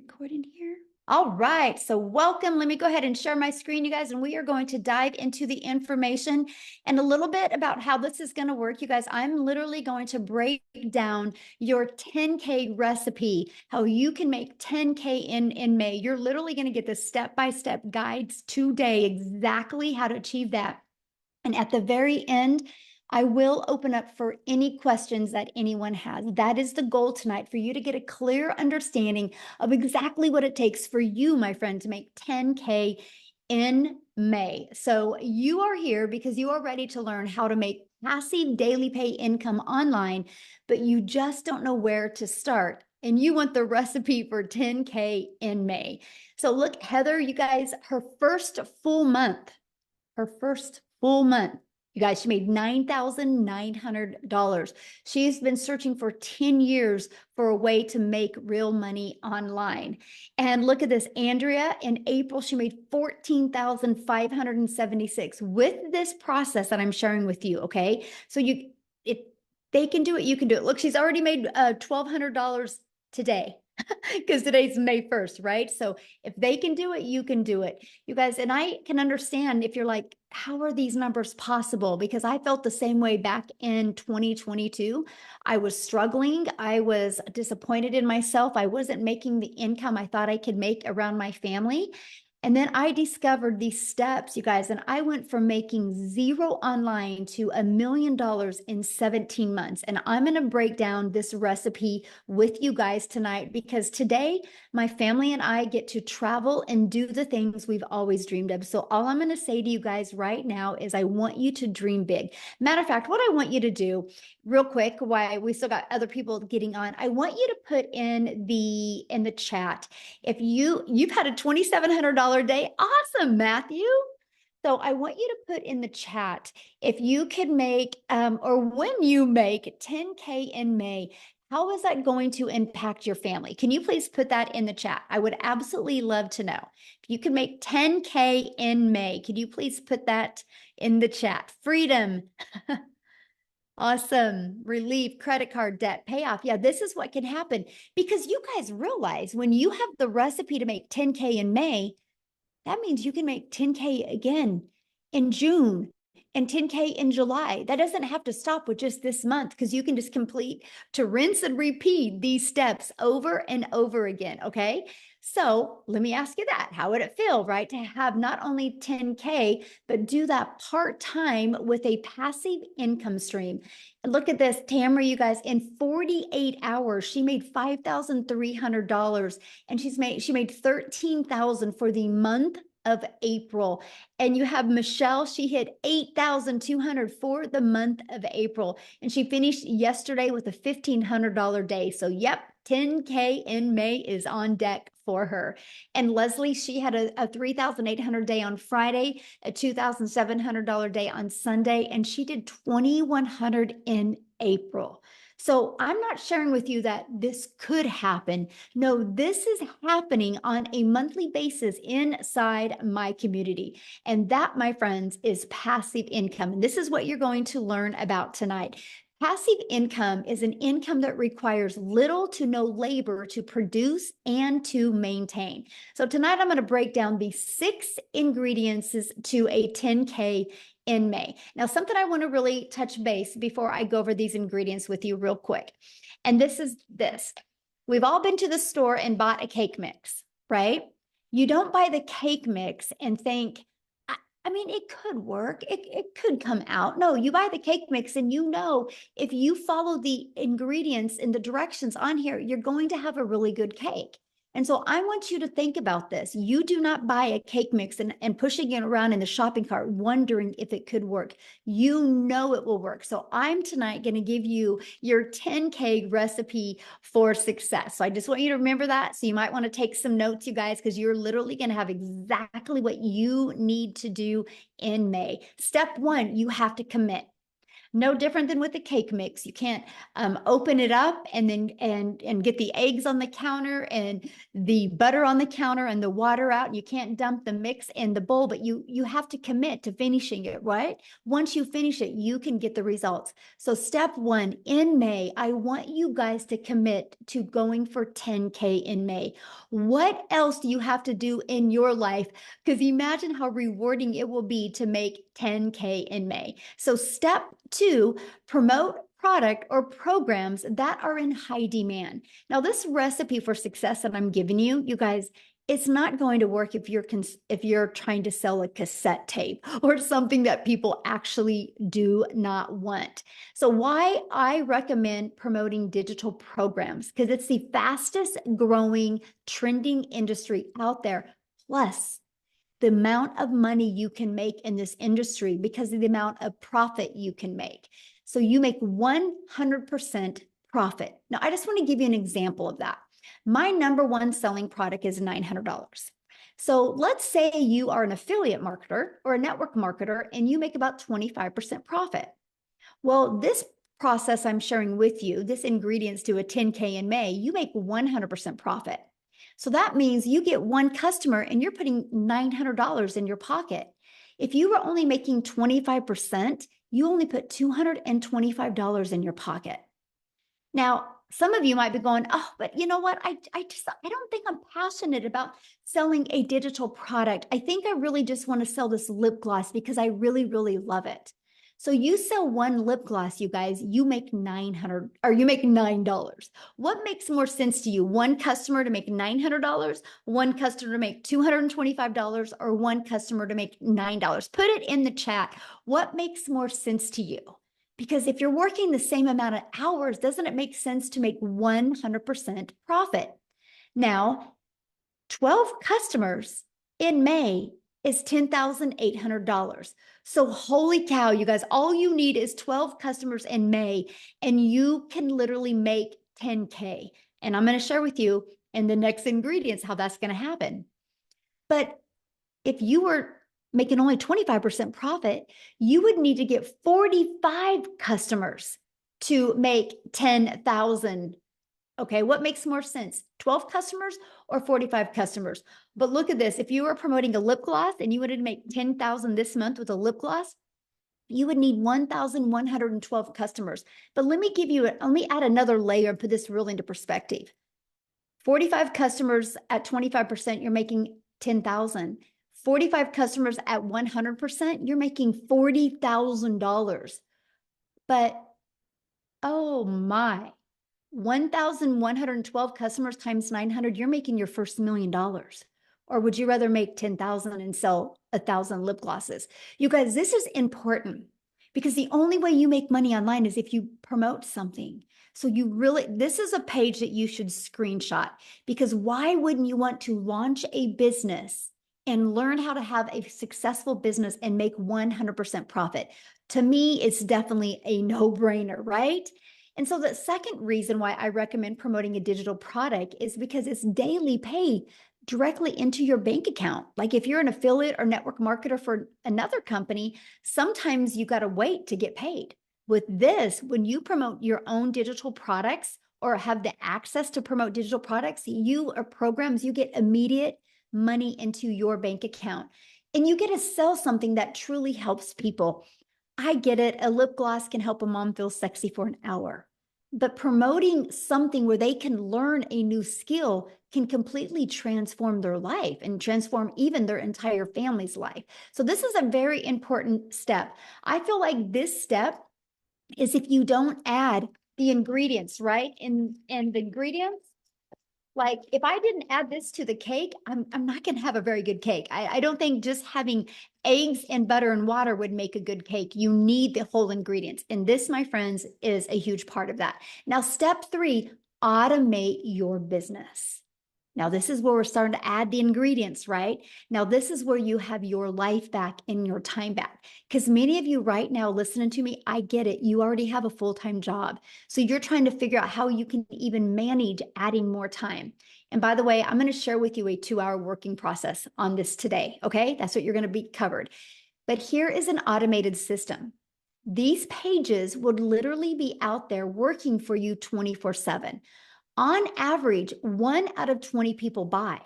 recording here? All right, so welcome. Let me go ahead and share my screen, you guys, and we are going to dive into the information and a little bit about how this is going to work. You guys, I'm literally going to break down your 10K recipe, how you can make 10K in May. You're literally going to get the step-by-step guides today, exactly how to achieve that. And at the very end, I will open up for any questions that anyone has. That is the goal tonight, for you to get a clear understanding of exactly what it takes for you, my friend, to make 10K in May. So you are here because you are ready to learn how to make passive daily pay income online, but you just don't know where to start. And you want the recipe for 10K in May. So look, Heather, you guys, her first full month, you guys, she made $9,900. She's been searching for 10 years for a way to make real money online. And look at this, Andrea, in April, she made $14,576 with this process that I'm sharing with you, okay? So if they can do it, you can do it. Look, she's already made $1,200 today. Because today's May 1st, right? So if they can do it, you can do it. You guys, and I can understand if you're like, how are these numbers possible? Because I felt the same way back in 2022. I was struggling. I was disappointed in myself. I wasn't making the income I thought I could make around my family. And then I discovered these steps, you guys, and I went from making zero online to $1 million in 17 months. And I'm going to break down this recipe with you guys tonight, because today my family and I get to travel and do the things we've always dreamed of. So all I'm going to say to you guys right now is I want you to dream big. Matter of fact, what I want you to do real quick, while we still got other people getting on, I want you to put in the chat, if you've had a $2,700 day. Awesome, Matthew. So I want you to put in the chat, if you could make, or when you make 10K in May, how is that going to impact your family? Can you please put that in the chat? I would absolutely love to know. If you could make 10K in May, could you please put that in the chat? Freedom. Awesome. Relief, credit card debt, payoff. Yeah, this is what can happen, because you guys realize when you have the recipe to make 10K in May, that means you can make 10K again in June and 10K in July. That doesn't have to stop with just this month, because you can just complete to rinse and repeat these steps over and over again. Okay. So let me ask you that. How would it feel, right, to have not only 10K, but do that part-time with a passive income stream? And look at this, Tamara, you guys, in 48 hours, she made $5,300, and she made $13,000 for the month of April. And you have Michelle, she hit 8,200 for the month of April, and she finished yesterday with a $1,500 day. So yep, 10K in May is on deck for her. And Leslie, she had a 3,800 day on Friday, a $2,700 day on Sunday, and she did 2,100 in April. So I'm not sharing with you that this could happen. No, this is happening on a monthly basis inside my community. And that, my friends, is passive income. And this is what you're going to learn about tonight. Passive income is an income that requires little to no labor to produce and to maintain. So tonight I'm going to break down the 6 ingredients to a 10K in May. Now, something I want to really touch base before I go over these ingredients with you real quick. And this is this. We've all been to the store and bought a cake mix, right? You don't buy the cake mix and think, I mean, it could work. It could come out. No, you buy the cake mix and you know, if you follow the ingredients and the directions on here, you're going to have a really good cake. And so I want you to think about this. You do not buy a cake mix and pushing it around in the shopping cart, wondering if it could work. You know it will work. So I'm tonight going to give you your 10K recipe for success. So I just want you to remember that. So you might want to take some notes, you guys, because you're literally going to have exactly what you need to do in May. Step 1, you have to commit. No different than with the cake mix. You can't open it up and then and get the eggs on the counter and the butter on the counter and the water out. You can't dump the mix in the bowl, but you have to commit to finishing it, right? Once you finish it, you can get the results. So step one, in May, I want you guys to commit to going for 10K in May. What else do you have to do in your life? Because imagine how rewarding it will be to make 10K in May. So step two, promote product or programs that are in high demand. Now, this recipe for success that I'm giving you, you guys, it's not going to work if you're trying to sell a cassette tape or something that people actually do not want. So why I recommend promoting digital programs, because it's the fastest growing trending industry out there. Plus, the amount of money you can make in this industry because of the amount of profit you can make. So you make 100% profit. Now, I just want to give you an example of that. My number one selling product is $900. So let's say you are an affiliate marketer or a network marketer and you make about 25% profit. Well, this process I'm sharing with you, this ingredients to a 10K in May, you make 100% profit. So that means you get one customer and you're putting $900 in your pocket. If you were only making 25%, you only put $225 in your pocket. Now, some of you might be going, oh, but you know what? I don't think I'm passionate about selling a digital product. I think I really just want to sell this lip gloss because I really, really love it. So you sell one lip gloss, you guys, you make $900 or you make $9. What makes more sense to you? One customer to make $900, one customer to make $225, or one customer to make $9? Put it in the chat. What makes more sense to you? Because if you're working the same amount of hours, doesn't it make sense to make 100% profit? Now, 12 customers in May is $10,800. So holy cow, you guys, all you need is 12 customers in May and you can literally make 10K. And I'm going to share with you in the next ingredients how that's going to happen. But if you were making only 25% profit, you would need to get 45 customers to make 10,000. Okay, what makes more sense? 12 customers or 45 customers? But look at this. If you were promoting a lip gloss and you wanted to make 10,000 this month with a lip gloss, you would need 1,112 customers. But let me add another layer and put this really into perspective. 45 customers at 25%, you're making 10,000. 45 customers at 100%, you're making $40,000. But oh my, 1,112 customers times 900, you're making your first $1 million. Or would you rather make 10,000 and sell 1,000 lip glosses? You guys, this is important because the only way you make money online is if you promote something. So this is a page that you should screenshot, because why wouldn't you want to launch a business and learn how to have a successful business and make 100% profit? To me, it's definitely a no-brainer, right? And so the second reason why I recommend promoting a digital product is because it's daily pay directly into your bank account. Like if you're an affiliate or network marketer for another company, sometimes you got to wait to get paid. With this, when you promote your own digital products or have the access to promote digital products, or programs, you get immediate money into your bank account. And you get to sell something that truly helps people. I get it. A lip gloss can help a mom feel sexy for an hour. But promoting something where they can learn a new skill can completely transform their life and transform even their entire family's life. So this is a very important step. I feel like this step is if you don't add the ingredients, right? And the ingredients, like if I didn't add this to the cake, I'm not going to have a very good cake. I don't think just having eggs and butter and water would make a good cake. You need the whole ingredients. And this, my friends, is a huge part of that. Now, step 3, automate your business. Now, this is where we're starting to add the ingredients, right? Now, this is where you have your life back and your time back. Because many of you right now listening to me, I get it. You already have a full-time job. So you're trying to figure out how you can even manage adding more time. And by the way, I'm going to share with you a 2-hour working process on this today, okay? That's what you're going to be covered. But here is an automated system. These pages would literally be out there working for you 24/7. On average, 1 out of 20 people buy.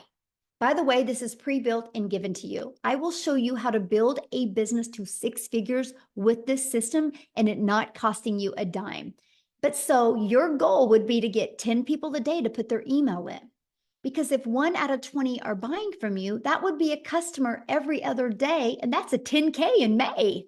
By the way, this is pre-built and given to you. I will show you how to build a business to 6 figures with this system and it not costing you a dime. But so your goal would be to get 10 people a day to put their email in. Because if 1 out of 20 are buying from you, that would be a customer every other day, and that's a 10K in May.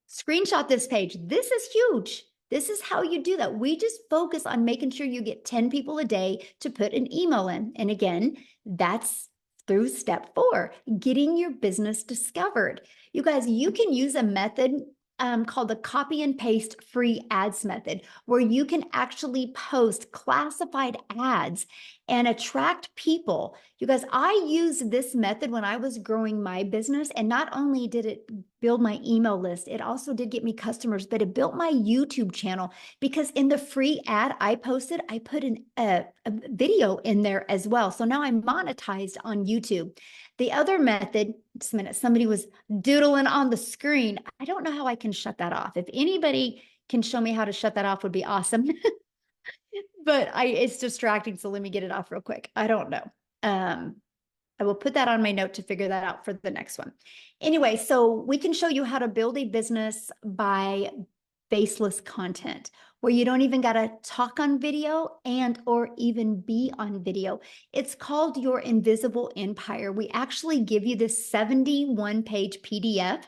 Screenshot this page. This is huge. This is how you do that. We just focus on making sure you get 10 people a day to put an email in. And again, that's through step 4, getting your business discovered. You guys, you can use a method called the copy and paste free ads method, where you can actually post classified ads and attract people. You guys, I used this method when I was growing my business, and not only did it build my email list, it also did get me customers, but it built my YouTube channel, because in the free ad I posted, I put a video in there as well. So now I'm monetized on YouTube. The other method, just a minute, somebody was doodling on the screen. I don't know how I can shut that off. If anybody can show me how to shut that off, would be awesome. But it's distracting, so let me get it off real quick. I don't know. I will put that on my note to figure that out for the next one. Anyway, so we can show you how to build a business by faceless content, where you don't even got to talk on video and or even be on video. It's called your invisible empire. We actually give you this 71-page PDF,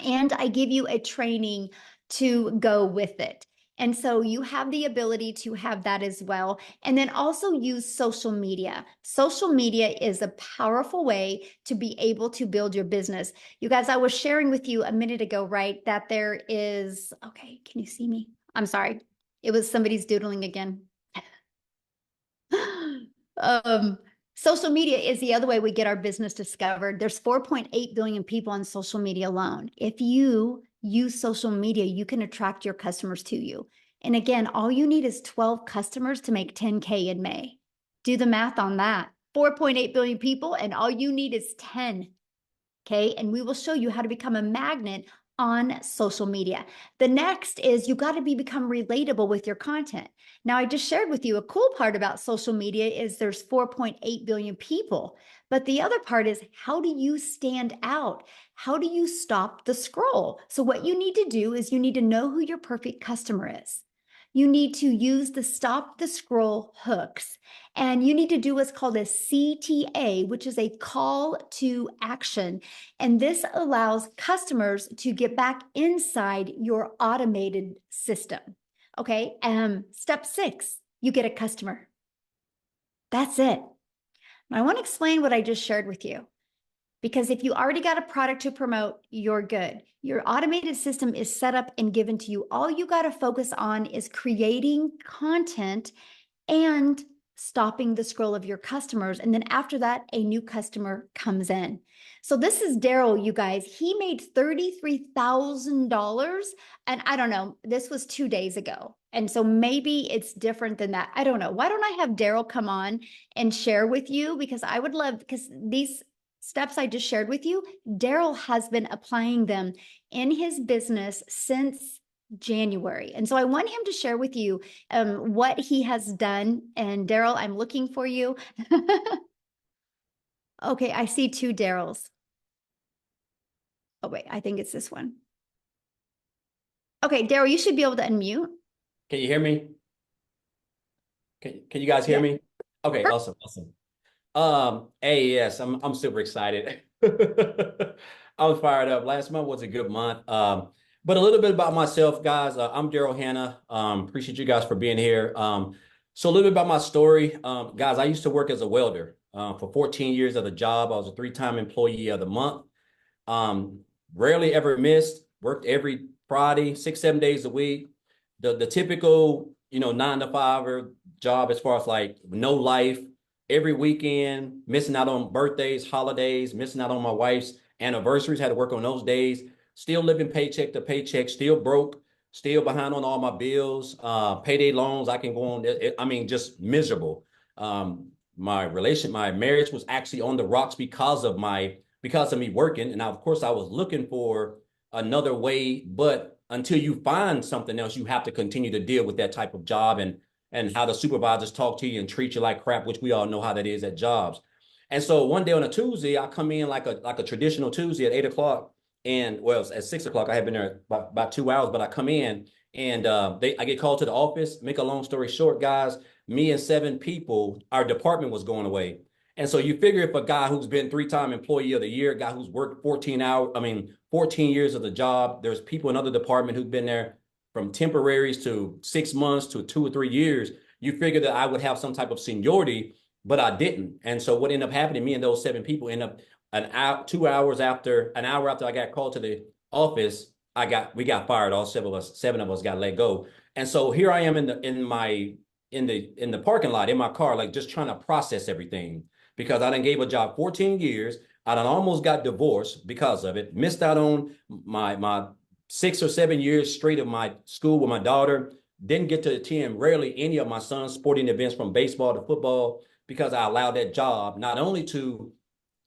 and I give you a training to go with it. And so you have the ability to have that as well. And then also use social media. Social media is a powerful way to be able to build your business. You guys, I was sharing with you a minute ago, right, that there is, okay, can you see me? I'm sorry. It was somebody's doodling again. Social media is the other way we get our business discovered. There's 4.8 billion people on social media alone. If you use social media, you can attract your customers to you. And again, all you need is 12 customers to make 10K in May. Do the math on that. 4.8 billion people, and all you need is 10. Okay, and we will show you how to become a magnet on social media. The next is you got to become relatable with your content. Now, I just shared with you a cool part about social media is there's 4.8 billion people, but the other part is, how do you stand out? How do you stop the scroll? So what you need to do is you need to know who your perfect customer is. You need to use the stop the scroll hooks, and you need to do what's called a CTA, which is a call to action. And this allows customers to get back inside your automated system. Okay. Step 6, you get a customer. That's it. Now, I want to explain what I just shared with you, because if you already got a product to promote, you're good. Your automated system is set up and given to you. All you got to focus on is creating content and stopping the scroll of your customers. And then after that, a new customer comes in. So this is Daryl, you guys. He made $33,000. And I don't know, this was 2 days ago. And so maybe it's different than that. I don't know. Why don't I have Daryl come on and share with you? Because I would love, because these steps I just shared with you, Daryl has been applying them in his business since January. And so I want him to share with you what he has done. And Daryl, I'm looking for you. Okay, I see 2 Daryls. Oh, wait, I think it's this one. Okay, Daryl, you should be able to unmute. Can you hear me? Can you guys hear me? Okay, awesome. Hey, yes, I'm super excited. I was fired up. Last month was a good month. But a little bit about myself, guys. I'm Daryl Hanna. Appreciate you guys for being here. So a little bit about my story. Guys, I used to work as a welder for 14 years at a job. I was a 3-time employee of the month. Rarely ever missed, worked every Friday, 6, 7 days a week. The typical, 9 to 5 job, as far as like no life, every weekend, missing out on birthdays, holidays, missing out on my wife's anniversaries, had to work on those days, still living paycheck to paycheck, still broke, still behind on all my bills, payday loans. I can go on. Just miserable. My marriage was actually on the rocks because of me working. And of course I was looking for another way. But until you find something else, you have to continue to deal with that type of job and how the supervisors talk to you and treat you like crap, which we all know how that is at jobs. And so one day on a Tuesday, I come in like a traditional Tuesday at 8 o'clock. And well, at 6 o'clock, I had been there about 2 hours, but I come in and I get called to the office. Make a long story short, guys, me and 7 people, our department was going away. And so you figure if a guy who's been 3-time employee of the year, a guy who's worked 14 hours, 14 years of the job, there's people in other department who've been there from temporaries to 6 months to 2 or 3 years. You figure that I would have some type of seniority, but I didn't. And so what ended up happening, me and those 7 people end up an hour after I got called to the office, we got fired. All 7 of us got let go. And so here I am in the parking lot in my car, like just trying to process everything because I done gave a job 14 years. I done almost got divorced because of it. Missed out on my 6 or 7 years straight of my school with my daughter. Didn't get to attend rarely any of my son's sporting events from baseball to football because I allowed that job not only to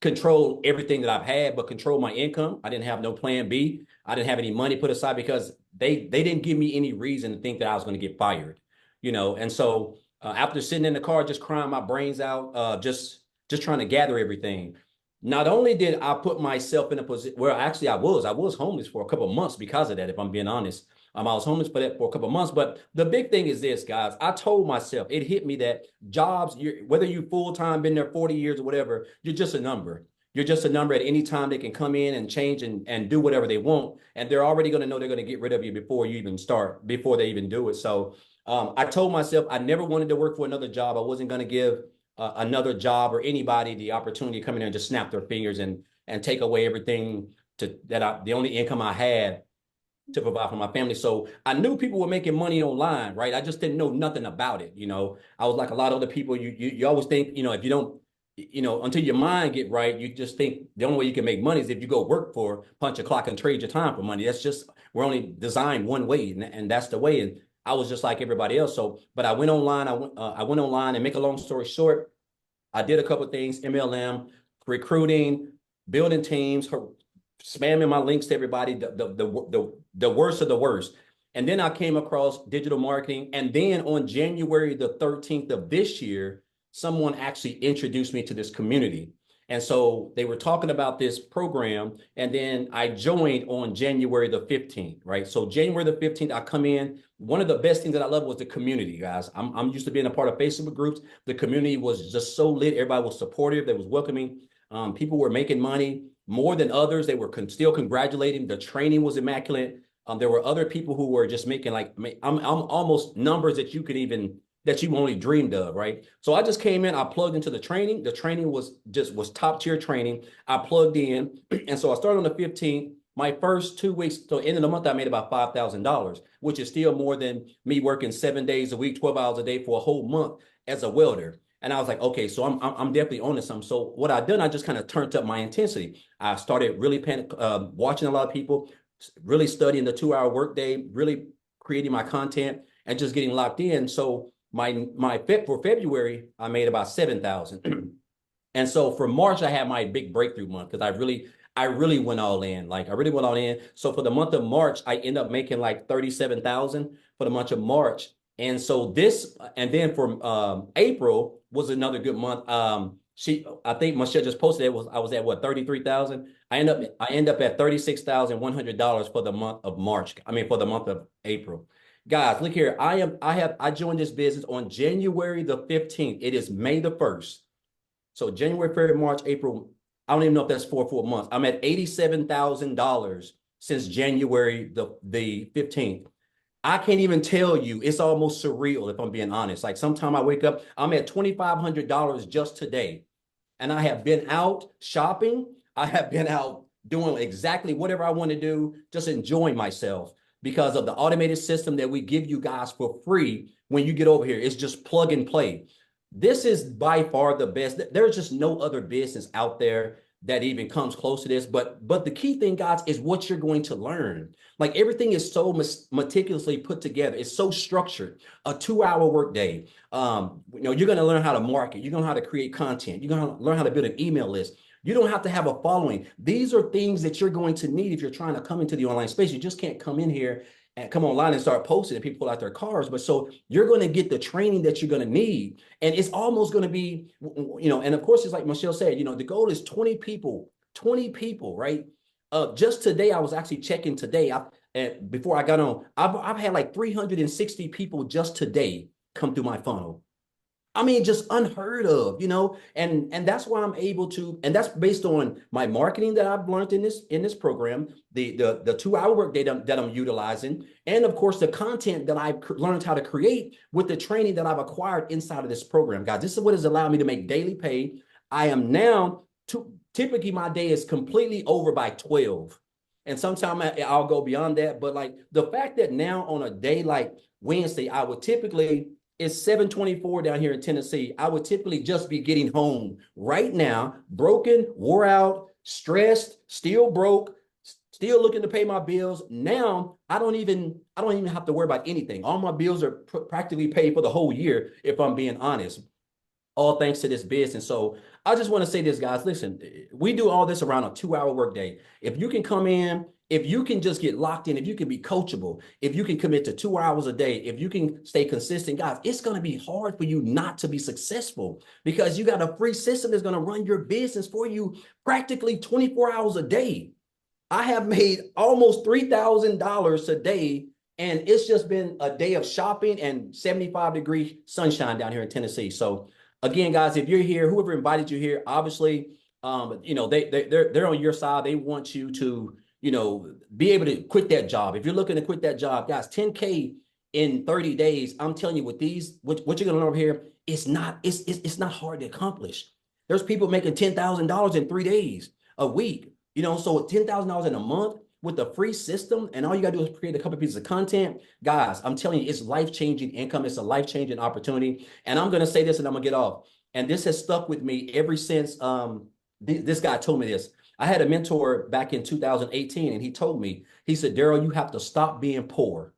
control everything that I've had, but control my income. I didn't have no plan B. I didn't have any money put aside because they didn't give me any reason to think that I was going to get fired, And so after sitting in the car, just crying my brains out, just trying to gather everything. Not only did I put myself in a position where actually I was homeless for a couple of months because of that, if I'm being honest. I was homeless for a couple of months. But the big thing is this, guys. I told myself, it hit me that jobs, whether you full-time, been there 40 years or whatever, you're just a number. You're just a number at any time. They can come in and change and do whatever they want. And they're already going to know they're going to get rid of you before you even start, before they even do it. So I told myself I never wanted to work for another job. I wasn't going to give another job or anybody the opportunity to come in there and just snap their fingers and take away everything the only income I had to provide for my family. So I knew people were making money online, right? I just didn't know nothing about it. I was like a lot of other people. You always think, if you don't, until your mind get right, you just think the only way you can make money is if you go work for punch a clock and trade your time for money. That's just, we're only designed one way, and that's the way. And I was just like everybody else. So, but I went online. I went online, and make a long story short, I did a couple of things: MLM, recruiting, building teams, spamming my links to everybody, the worst of the worst. And then I came across digital marketing. And then on January the 13th of this year, someone actually introduced me to this community. And so they were talking about this program. And then I joined on January the 15th, right? So January the 15th, I come in. One of the best things that I love was the community, guys. I'm used to being a part of Facebook groups. The community was just so lit. Everybody was supportive. They was welcoming. People were making money more than others. They were still congratulating. The training was immaculate. There were other people who were just making I'm almost numbers that you only dreamed of, right? So I just came in, I plugged into the training. The training was top tier training. I plugged in. And so I started on the 15th. My first 2 weeks, so end of the month, I made about $5,000, which is still more than me working 7 days a week, 12 hours a day for a whole month as a welder. And I was like, okay, so I'm definitely on to something. So what I done, I just kind of turned up my intensity. I started really watching a lot of people, really studying the 2-hour workday, really creating my content, and just getting locked in. So for February, I made about 7,000. And so for March, I had my big breakthrough month because I really went all in. Like I really went all in. So for the month of March, I ended up making like 37,000 for the month of March. And so and then for April was another good month. I think Michelle just posted I was at what, 33,000. I end up at $36,100 for the month of March. For the month of April. Guys, look here. I joined this business on January the 15th. It is May the 1st. So January, February, March, April. I don't even know if that's 4 full months. I'm at $87,000 since January the 15th. I can't even tell you. It's almost surreal if I'm being honest. Like sometime I wake up, I'm at $2,500 just today. And I have been out shopping. I have been out doing exactly whatever I want to do, just enjoying myself because of the automated system that we give you guys for free when you get over here. It's just plug and play. This is by far the best. There's just no other business out there that even comes close to this. But the key thing, guys, is what you're going to learn. Like everything is so meticulously put together. It's so structured. A 2-hour workday. You're going to learn how to market. You're going to learn how to create content. You're going to learn how to build an email list. You don't have to have a following. These are things that you're going to need if you're trying to come into the online space. You just can't come in here and come online and start posting and people pull out their cars. But so you're going to get the training that you're going to need. And it's almost going to be, and of course, it's like Michelle said, the goal is 20 people, right? Just today, I was actually checking today. Before I got on, I've had like 360 people just today come through my funnel. I mean, just unheard of, and that's why I'm able to, and that's based on my marketing that I've learned in this program, the 2 hour workday that I'm utilizing, and of course the content that I've learned how to create with the training that I've acquired inside of this program, guys. This is what has allowed me to make daily pay. I am now typically my day is completely over by 12. And sometimes I'll go beyond that. But like the fact that now on a day like Wednesday, I would typically, it's 7:24 down here in Tennessee. I would typically just be getting home right now, broken, wore out, stressed, still broke, still looking to pay my bills. Now I don't even have to worry about anything. All my bills are practically paid for the whole year, if I'm being honest. All thanks to this business. So I just want to say this, guys. Listen, we do all this around a 2 hour workday. If you can come in, if you can just get locked in, if you can be coachable, if you can commit to 2 hours a day, if you can stay consistent, guys, it's going to be hard for you not to be successful because you got a free system that's going to run your business for you practically 24 hours a day. I have made almost $3,000 a day, and it's just been a day of shopping and 75-degree sunshine down here in Tennessee. So again, guys, if you're here, whoever invited you here, obviously, they're on your side. They want you to, be able to quit that job. If you're looking to quit that job, guys, 10K in 30 days. I'm telling you, with these, what you're gonna learn over here, it's not hard to accomplish. There's people making $10,000 in 3 days a week. So $10,000 in a month with a free system, and all you gotta do is create a couple pieces of content, guys. I'm telling you, it's life-changing income. It's a life-changing opportunity. And I'm gonna say this, and I'm gonna get off. And this has stuck with me ever since. This guy told me this. I had a mentor back in 2018, and he told me, he said, Daryl, you have to stop being poor.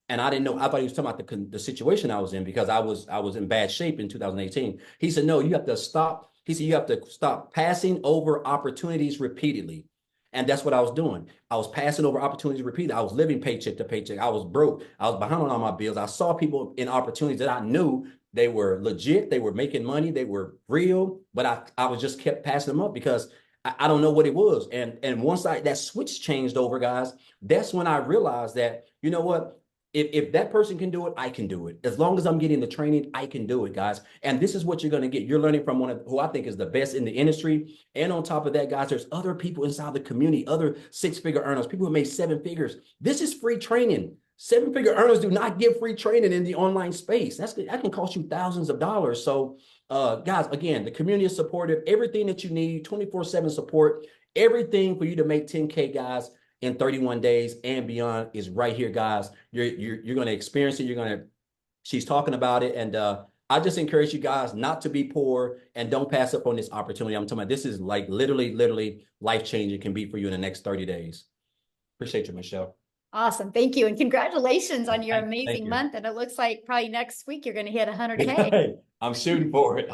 And I didn't know. I thought he was talking about the situation I was in because I was in bad shape in 2018. He said, no, you have to stop. He said, you have to stop passing over opportunities repeatedly. And that's what I was doing. I was passing over opportunities repeatedly. I was living paycheck to paycheck. I was broke. I was behind on all my bills. I saw people in opportunities that I knew they were legit. They were making money. They were real. But I was just kept passing them up because I don't know what it was. And once that switch changed over, guys, that's when I realized that, you know what? If that person can do it, I can do it. As long as I'm getting the training, I can do it, guys. And this is what you're going to get. You're learning from one of who I think is the best in the industry. And on top of that, guys, there's other people inside the community, other six-figure earners, people who made 7 figures. This is free training. 7-figure earners do not give free training in the online space. That can cost you thousands of dollars. So, guys, again, the community is supportive. Everything that you need, 24/7 support, everything for you to make 10K, guys, in 31 days and beyond is right here, guys. You're going to experience it. She's talking about it. And I just encourage you guys not to be poor and don't pass up on this opportunity. I'm talking about this is like literally life-changing can be for you in the next 30 days. Appreciate you, Michelle. Awesome. Thank you. And congratulations on your Thank amazing you. month. And it looks like probably next week you're going to hit 100K. I'm shooting for it.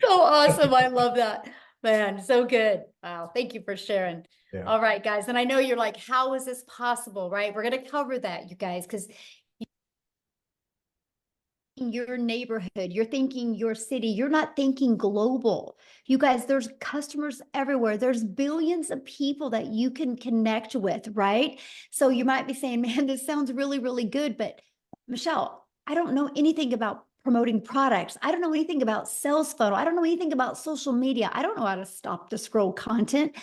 So awesome. I love that. Man, so good. Wow. Thank you for sharing. Yeah. All right, guys. And I know you're like, how is this possible, right? We're going to cover that, you guys, because your neighborhood, you're thinking your city, you're not thinking global. You guys, there's customers everywhere. There's billions of people that you can connect with, right? So you might be saying, man, this sounds really, really good. But Michelle, I don't know anything about promoting products. I don't know anything about sales funnel. I don't know anything about social media. I don't know how to stop the scroll content.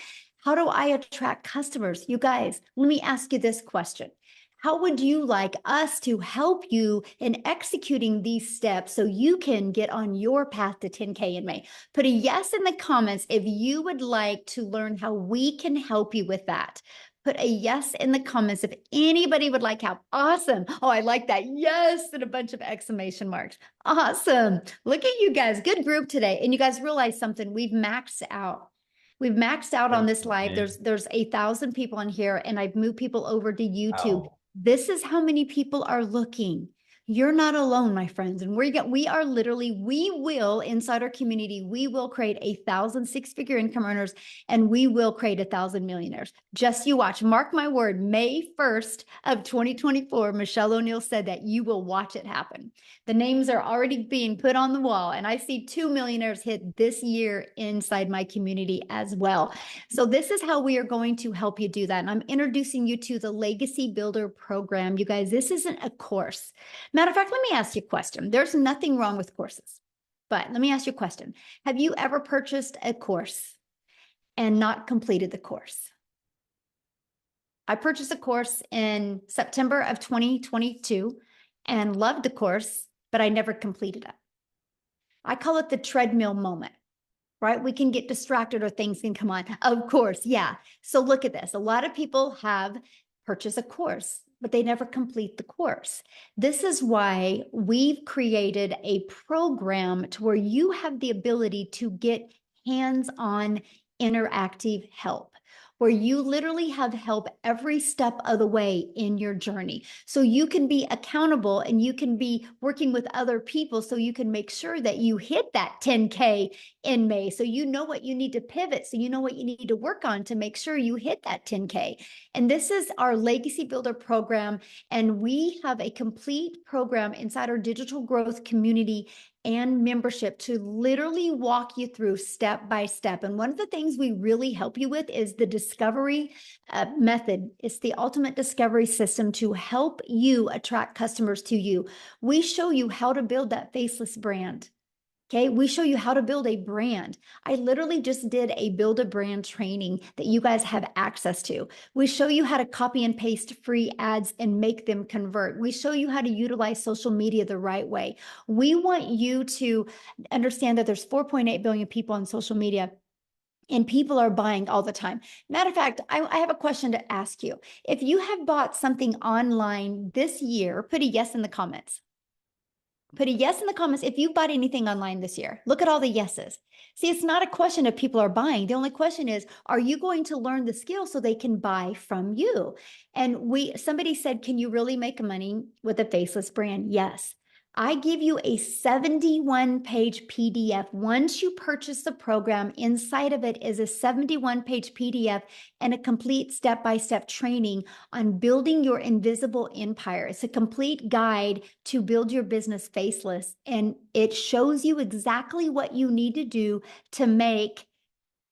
How do I attract customers? You guys, let me ask you this question. How would you like us to help you in executing these steps so you can get on your path to 10K in May? Put a yes in the comments if you would like to learn how we can help you with that. Put a yes in the comments if anybody would like help. Awesome. Oh, I like that. Yes, and a bunch of exclamation marks. Awesome. Look at you guys. Good group today. And you guys realize something. We've maxed out. We've maxed out on this live. There's 1,000 people on here, and I've moved people over to YouTube. Wow. This is how many people are looking. You're not alone, my friends. And we are literally, we will inside our community, we will create 1,000 six-figure income earners, and we will create 1,000 millionaires. Just you watch. Mark my word, May 1st of 2024, Michelle O'Neill said that you will watch it happen. The names are already being put on the wall, and I see 2 millionaires hit this year inside my community as well. So this is how we are going to help you do that. And I'm introducing you to the Legacy Builder program. You guys, this isn't a course. Matter of fact, let me ask you a question. There's nothing wrong with courses, but let me ask you a question. Have you ever purchased a course and not completed the course? I purchased a course in September of 2022 and loved the course, but I never completed it. I call it the treadmill moment, right? We can get distracted or things can come on. Of course, yeah. So look at this. A lot of people have purchased a course, but they never complete the course. This is why we've created a program to where you have the ability to get hands-on interactive help, where you literally have help every step of the way in your journey. So you can be accountable and you can be working with other people so you can make sure that you hit that 10K in May. So you know what you need to pivot. So you know what you need to work on to make sure you hit that 10K. And this is our Legacy Builder program. And we have a complete program inside our digital growth community and membership to literally walk you through step by step. And one of the things we really help you with is the discovery method. It's the ultimate discovery system to help you attract customers to you. We show you how to build that faceless brand. Okay, we show you how to build a brand. I literally just did a build a brand training that you guys have access to. We show you how to copy and paste free ads and make them convert. We show you how to utilize social media the right way. We want you to understand that there's 4.8 billion people on social media and people are buying all the time. Matter of fact, I have a question to ask you. If you have bought something online this year, put a yes in the comments. Put a yes in the comments if you bought anything online this year. Look at all the yeses. See, it's not a question of people are buying. The only question is, are you going to learn the skill so they can buy from you? And somebody said, can you really make money with a faceless brand? Yes. I give you a 71-page PDF. Once you purchase the program, inside of it is a 71-page PDF and a complete step-by-step training on building your invisible empire. It's a complete guide to build your business faceless, and it shows you exactly what you need to do to make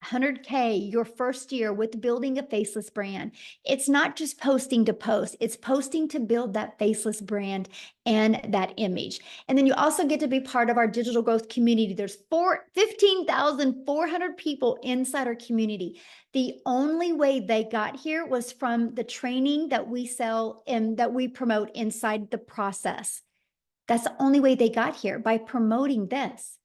100K your first year with building a faceless brand. It's not just posting to post, it's posting to build that faceless brand and that image. And then you also get to be part of our digital growth community. There's 15,400 people inside our community. The only way they got here was from the training that we sell and that we promote inside the process. That's the only way they got here, by promoting this.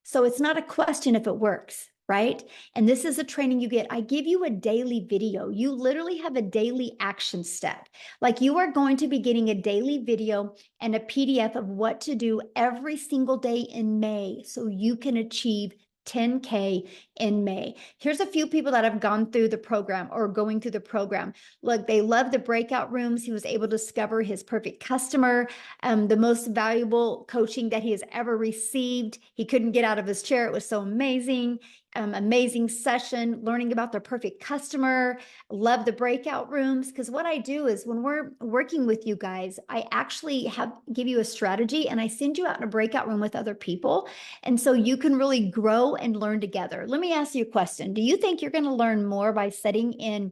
So it's not a question if it works, right? And this is a training you get. I give you a daily video. You literally have a daily action step. Like you are going to be getting a daily video and a PDF of what to do every single day in May so you can achieve 10K in May. Here's a few people that have gone through the program or going through the program. Look, they love the breakout rooms. He was able to discover his perfect customer, the most valuable coaching that he has ever received. He couldn't get out of his chair. It was so amazing. Amazing session, learning about their perfect customer. Love the breakout rooms, because what I do is when we're working with you guys, I actually give you a strategy and I send you out in a breakout room with other people. And so you can really grow and learn together. Let me ask you a question. Do you think you're going to learn more by sitting in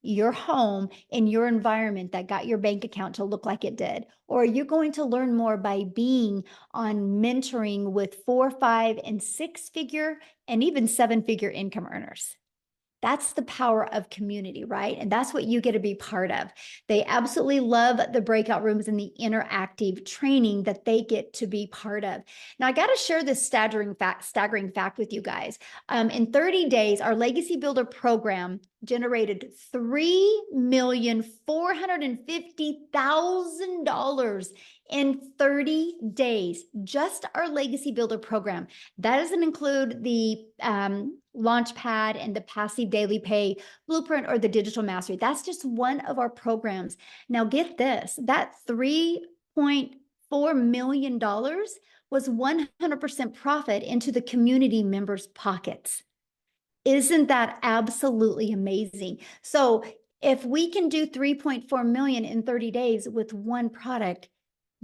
your home, in your environment that got your bank account to look like it did? Or are you going to learn more by being on mentoring with 4, 5, and 6-figure and even 7-figure income earners? That's the power of community, right? And that's what you get to be part of. They absolutely love the breakout rooms and the interactive training that they get to be part of. Now, I got to share this staggering fact with you guys. In 30 days, our Legacy Builder program generated $3,450,000 in 30 days, just our Legacy Builder program. That doesn't include the Launchpad and the passive daily pay blueprint or the digital mastery. That's just one of our programs. Now get this, that 3.4 $3.4 million was 100% profit into the community members' pockets. Isn't that absolutely amazing? So if we can do 3.4 million in 30 days with one product,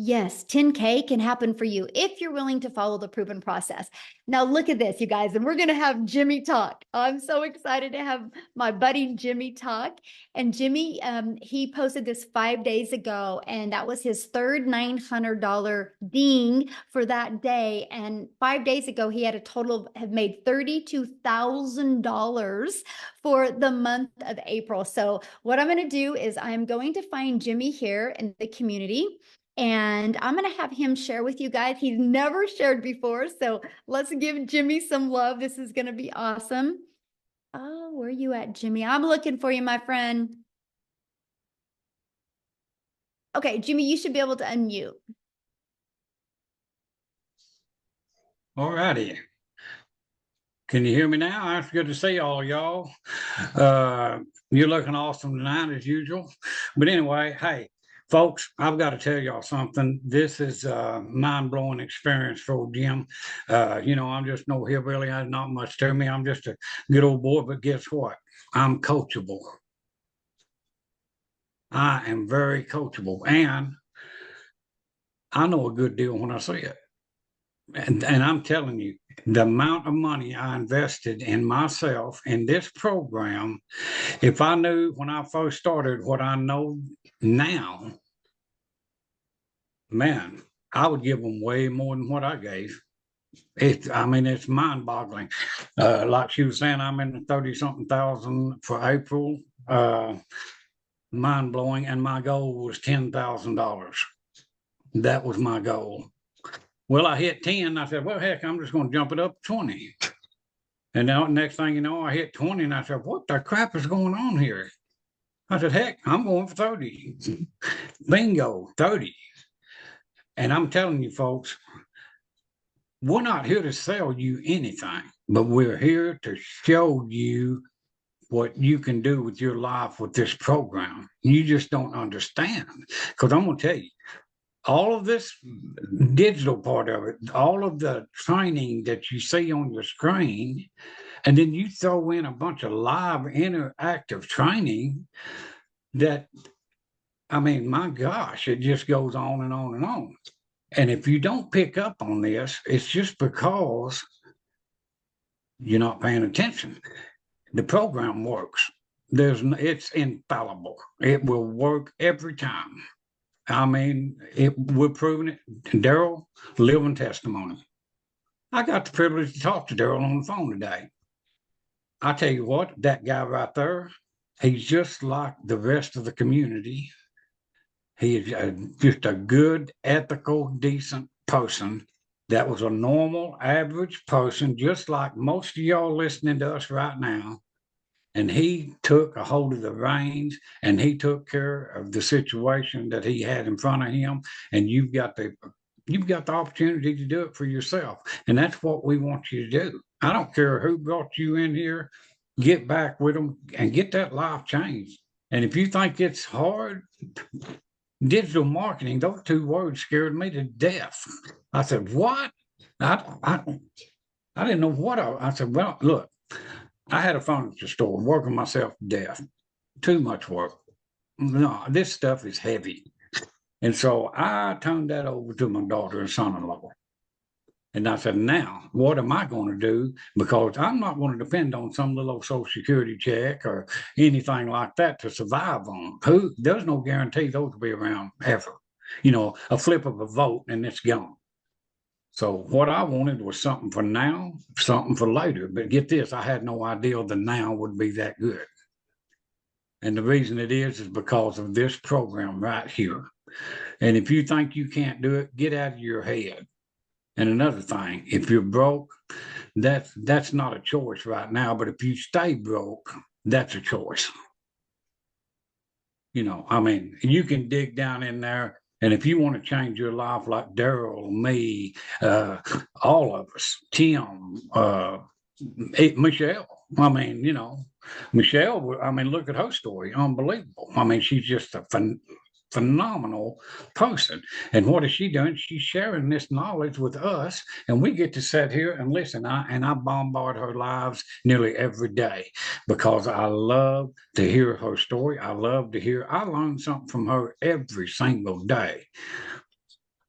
yes, 10K can happen for you if you're willing to follow the proven process. Now, look at this, you guys, and we're going to have Jimmy talk. I'm so excited to have my buddy Jimmy talk. And Jimmy, he posted this 5 days ago, and that was his third $900 ding for that day. And 5 days ago, he had a total of have made $32,000 for the month of April. So what I'm going to do is I'm going to find Jimmy here in the community. And I'm going to have him share with you guys. He's never shared before. So let's give Jimmy some love. This is going to be awesome. Oh, where are you at, Jimmy? I'm looking for you, my friend. Okay, Jimmy, you should be able to unmute. All righty. Can you hear me now? It's good to see all y'all. You're looking awesome tonight as usual. But anyway, hey, folks, I've got to tell y'all something. This is a mind-blowing experience for Jim. I'm just no hillbilly. There's not much to me. I'm just a good old boy, but guess what? I'm coachable. I am very coachable, and I know a good deal when I see it. And I'm telling you, the amount of money I invested in myself in this program, if I knew when I first started what I know now, man, I would give them way more than what I gave. It's mind-boggling. Like she was saying, I'm in the 30-something thousand for April. Mind-blowing, and my goal was $10,000. That was my goal. Well, I hit 10. I said, well, heck, I'm just going to jump it up to 20. And now, next thing you know, I hit 20, and I said, what the crap is going on here? I said, heck, I'm going for 30. Bingo, 30. And I'm telling you, folks, we're not here to sell you anything, but we're here to show you what you can do with your life with this program. You just don't understand. Because I'm going to tell you, all of this digital part of it, all of the training that you see on your screen, and then you throw in a bunch of live interactive training that, my gosh, it just goes on and on and on. And if you don't pick up on this, it's just because you're not paying attention. The program works. It's infallible. It will work every time. We're proving it. Daryl, living testimony. I got the privilege to talk to Daryl on the phone today. I tell you what, that guy right there, he's just like the rest of the community. He is just a good, ethical, decent person that was a normal, average person, just like most of y'all listening to us right now. And he took a hold of the reins, and he took care of the situation that he had in front of him. And you've got the opportunity to do it for yourself. And that's what we want you to do. I don't care who brought you in here, get back with them and get that life changed. And if you think it's hard, digital marketing, those two words scared me to death. I said, what? I didn't know what I said, well, look, I had a furniture store working myself to death. Too much work. No, this stuff is heavy. And so I turned that over to my daughter and son-in-law. And I said, now, what am I going to do? Because I'm not going to depend on some little Social Security check or anything like that to survive on. There's no guarantee those will be around ever. A flip of a vote and it's gone. So what I wanted was something for now, something for later. But get this, I had no idea the now would be that good. And the reason it is because of this program right here. And if you think you can't do it, get out of your head. And another thing, if you're broke, that's not a choice right now. But if you stay broke, that's a choice. You can dig down in there. And if you want to change your life like Daryl, me, all of us, Tim, Michelle, Michelle, look at her story. Unbelievable. She's just phenomenal person. And what is she doing? She's sharing this knowledge with us, and we get to sit here and listen. I bombard her lives nearly every day because I love to hear her story. I love to hear. I learn something from her every single day.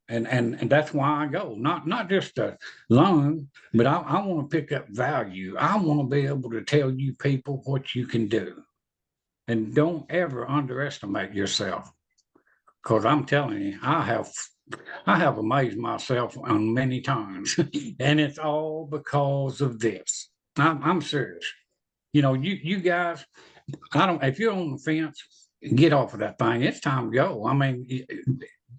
And that's why I go, not just to learn, but I want to pick up value. I want to be able to tell you people what you can do. And don't ever underestimate yourself. Because I'm telling you, I have amazed myself on many times. And it's all because of this. I'm serious. You know, you guys, if you're on the fence, get off of that thing. It's time to go. I mean,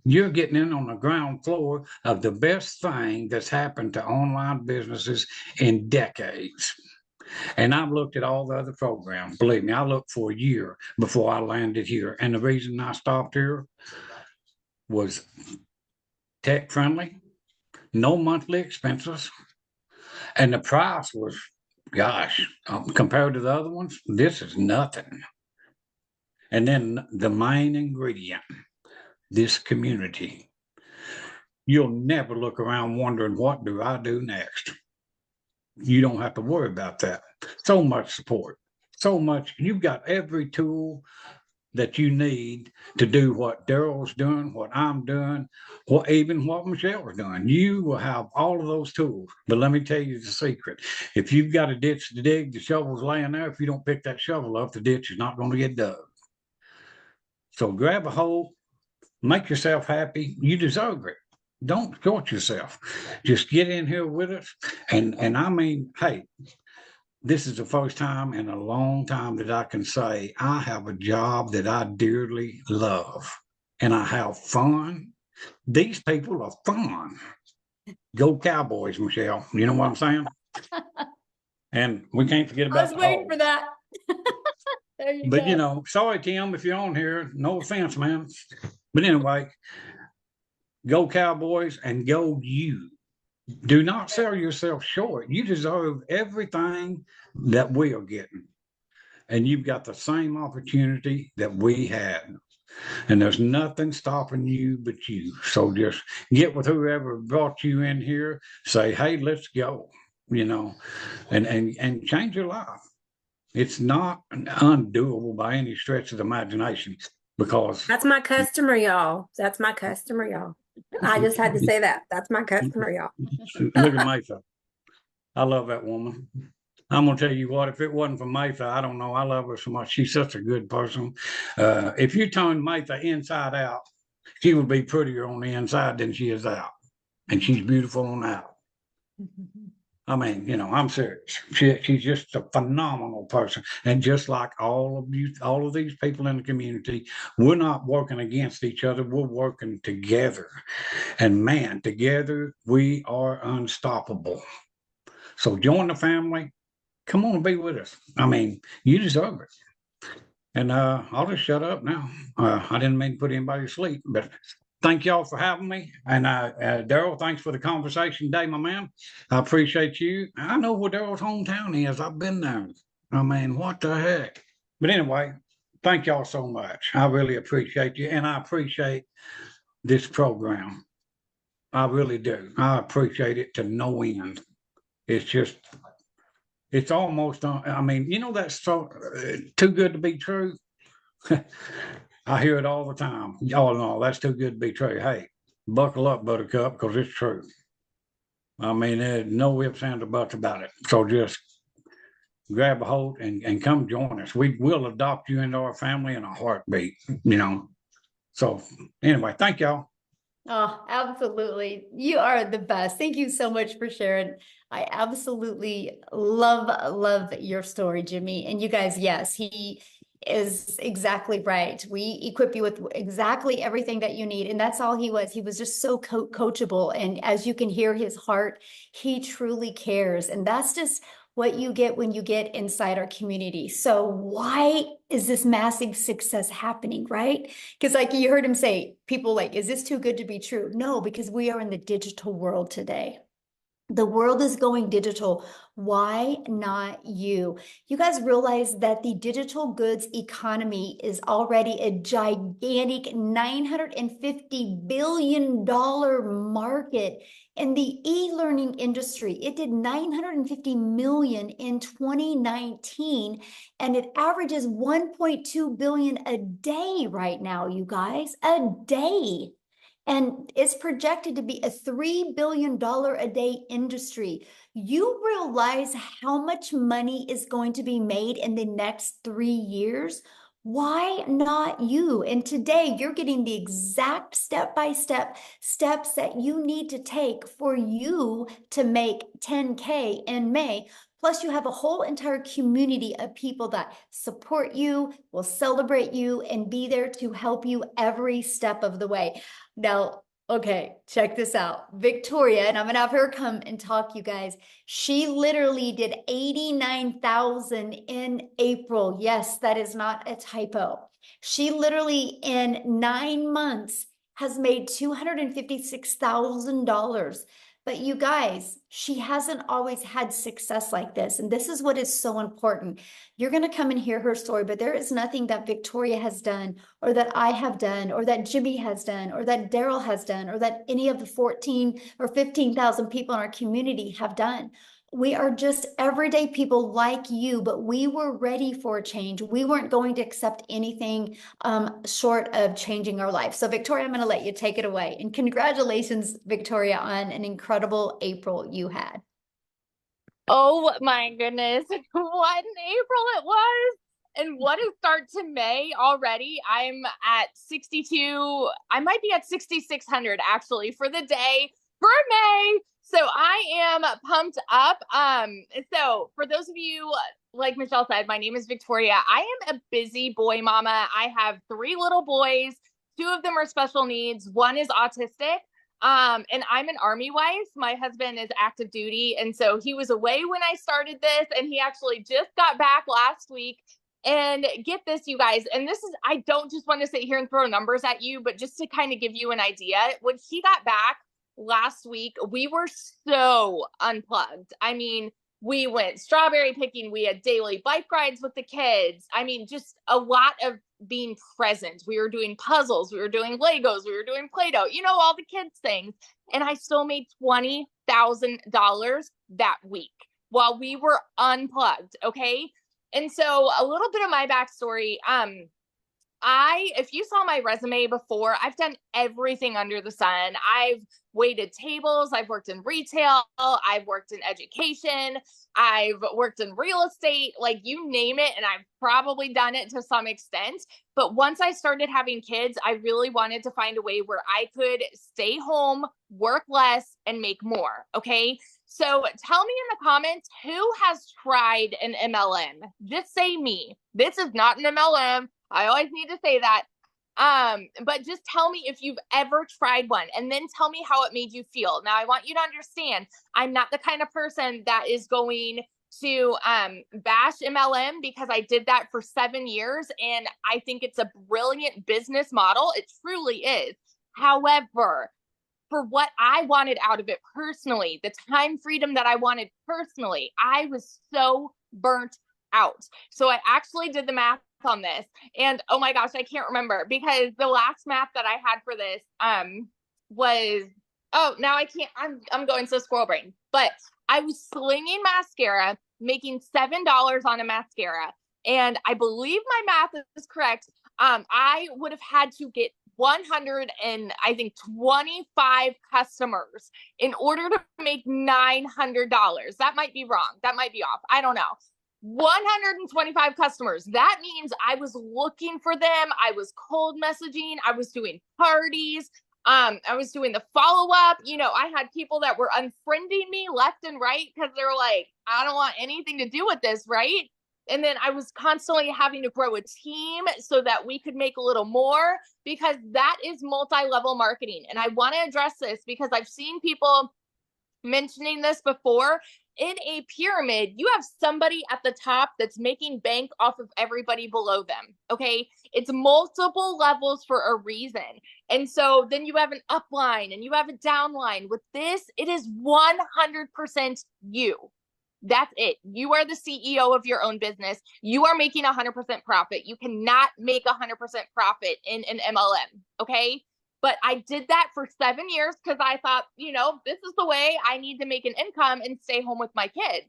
you're getting in on the ground floor of the best thing that's happened to online businesses in decades. And I've looked at all the other programs. Believe me, I looked for a year before I landed here. And the reason I stopped here was tech friendly, no monthly expenses, and the price was, gosh, compared to the other ones, this is nothing. And then the main ingredient, this community. You'll never look around wondering, what do I do next? You don't have to worry about that. So much support, so much. You've got every tool that you need to do what Daryl's doing, what I'm doing, even what Michelle's doing. You will have all of those tools. But let me tell you the secret. If you've got a ditch to dig, the shovel's laying there. If you don't pick that shovel up, the ditch is not going to get dug. So grab a hole, make yourself happy. You deserve it. Don't short yourself. Just get in here with us. And I mean, hey, this is the first time in a long time that I can say I have a job that I dearly love and I have fun. These people are fun. Go Cowboys, Michelle. You know what I'm saying? And we can't forget about I was waiting for that. There you But go. you know, sorry, Tim, if you're on here. No offense, man. But anyway, go Cowboys and go you. Do not sell yourself short. You deserve everything that we are getting. And you've got the same opportunity that we had. And there's nothing stopping you but you. So just get with whoever brought you in here, say, hey, let's go, you know, and change your life. It's not undoable by any stretch of the imagination because That's my customer, y'all. That's my customer, y'all. I just had to say that. That's my customer, y'all. look at Mayfa. I love that woman. I'm gonna tell you what, if it wasn't for Mayfa, I don't know. I love her so much. She's such a good person. If you turn Mayfa inside out, she would be prettier on the inside than she is out. And she's beautiful on out. I mean, you know, I'm serious. She's just a phenomenal person. And just like all of you, all of these people in the community, we're not working against each other. We're working together. And man, together we are unstoppable. So join the family. Come on and be with us. I mean, you deserve it. And I'll just shut up now. I didn't mean to put anybody to sleep, but thank y'all for having me. And Daryl, thanks for the conversation today, my man. I appreciate you. I know where Daryl's hometown is. I've been there. I mean, what the heck? But anyway, thank y'all so much. I really appreciate you. And I appreciate this program. I really do. I appreciate it to no end. It's just, it's almost, I mean, you know, that's so too good to be true. I hear it all the time. Y'all know that's too good to be true. Hey, buckle up, Buttercup, because it's true. I mean, there's no ifs, ands, or buts about it. So just grab a hold and come join us. We will adopt you into our family in a heartbeat, you know. So anyway, thank y'all. Oh, absolutely. You are the best. Thank you so much for sharing. I absolutely love your story, Jimmy. And you guys, yes, he is exactly right. We equip you with exactly everything that you need. And that's all he was. He was just so coachable. And as you can hear his heart, he truly cares. And that's just what you get when you get inside our community. So why is this massive success happening, right? Because like you heard him say, people like, is this too good to be true? No, because we are in the digital world today. The world is going digital. Why not you? You guys realize that the digital goods economy is already a gigantic $950 billion market in the e-learning industry. It did 950 million in 2019, and it averages 1.2 billion a day right now, you guys, a day. And it's projected to be a $3 billion a day industry. You realize how much money is going to be made in the next 3 years? Why not you? And today you're getting the exact step-by-step steps that you need to take for you to make 10K in May. Plus, you have a whole entire community of people that support you, will celebrate you, and be there to help you every step of the way. Now, okay, check this out. Victoria, and I'm gonna have her come and talk, you guys. She literally did 89,000 in April. Yes, that is not a typo. She literally in 9 months has made $256,000. But you guys, she hasn't always had success like this. And this is what is so important. You're going to come and hear her story, but there is nothing that Victoria has done, or that I have done, or that Jimmy has done, or that Daryl has done, or that any of the 14 or 15,000 people in our community have done. We are just everyday people like you, but we were ready for a change. We weren't going to accept anything short of changing our life. So Victoria, I'm going to let you take it away. And congratulations, Victoria, on an incredible April you had. Oh my goodness. What an April it was. And what a start to May already. I'm at 62. I might be at 6,600 actually for the day for May. So I am pumped up. So for those of you, like Michelle said, my name is Victoria. I am a busy boy mama. I have 3 little boys. 2 of them are special needs. 1 is autistic. And I'm an Army wife. My husband is active duty. And so he was away when I started this, and he actually just got back last week. And get this, you guys, and this is, I don't just want to sit here and throw numbers at you, but just to kind of give you an idea, when he got back last week, we were so unplugged. I mean, we went strawberry picking. We had daily bike rides with the kids. I mean, just a lot of being present. We were doing puzzles. We were doing Legos. We were doing Play-Doh, all the kids things. And I still made $20,000 that week while we were unplugged. Okay. And so a little bit of my backstory, if you saw my resume before, I've done everything under the sun. I've waited tables. I've worked in retail. I've worked in education. I've worked in real estate, like you name it. And I've probably done it to some extent. But once I started having kids, I really wanted to find a way where I could stay home, work less, and make more. Okay. So tell me in the comments, who has tried an MLM? Just say me. This is not an MLM. I always need to say that. But just tell me if you've ever tried one, and then tell me how it made you feel. Now, I want you to understand, I'm not the kind of person that is going to bash MLM, because I did that for 7 years, and I think it's a brilliant business model. It truly is. However, for what I wanted out of it personally, the time freedom that I wanted personally, I was so burnt out. So I actually did the math on this, and oh my gosh, I can't remember, because the last math that I had for this was, oh, now I can't, I'm going so squirrel brain, but I was slinging mascara, making $7 on a mascara, and I believe my math is correct. I would have had to get 125 customers in order to make $900. That might be wrong. That might be off. I don't know. 125 customers. That means I was looking for them. I was cold messaging. I was doing parties. I was doing the follow-up. I had people that were unfriending me left and right because they were like, I don't want anything to do with this, right? And then I was constantly having to grow a team so that we could make a little more, because that is multi-level marketing. And I want to address this because I've seen people mentioning this before, in a pyramid, you have somebody at the top that's making bank off of everybody below them. Okay. It's multiple levels for a reason. And so then you have an upline and you have a downline. With this, it is 100% you. That's it. You are the CEO of your own business. You are making 100% profit. You cannot make 100% profit in an MLM. Okay. But I did that for 7 years because I thought, this is the way I need to make an income and stay home with my kids.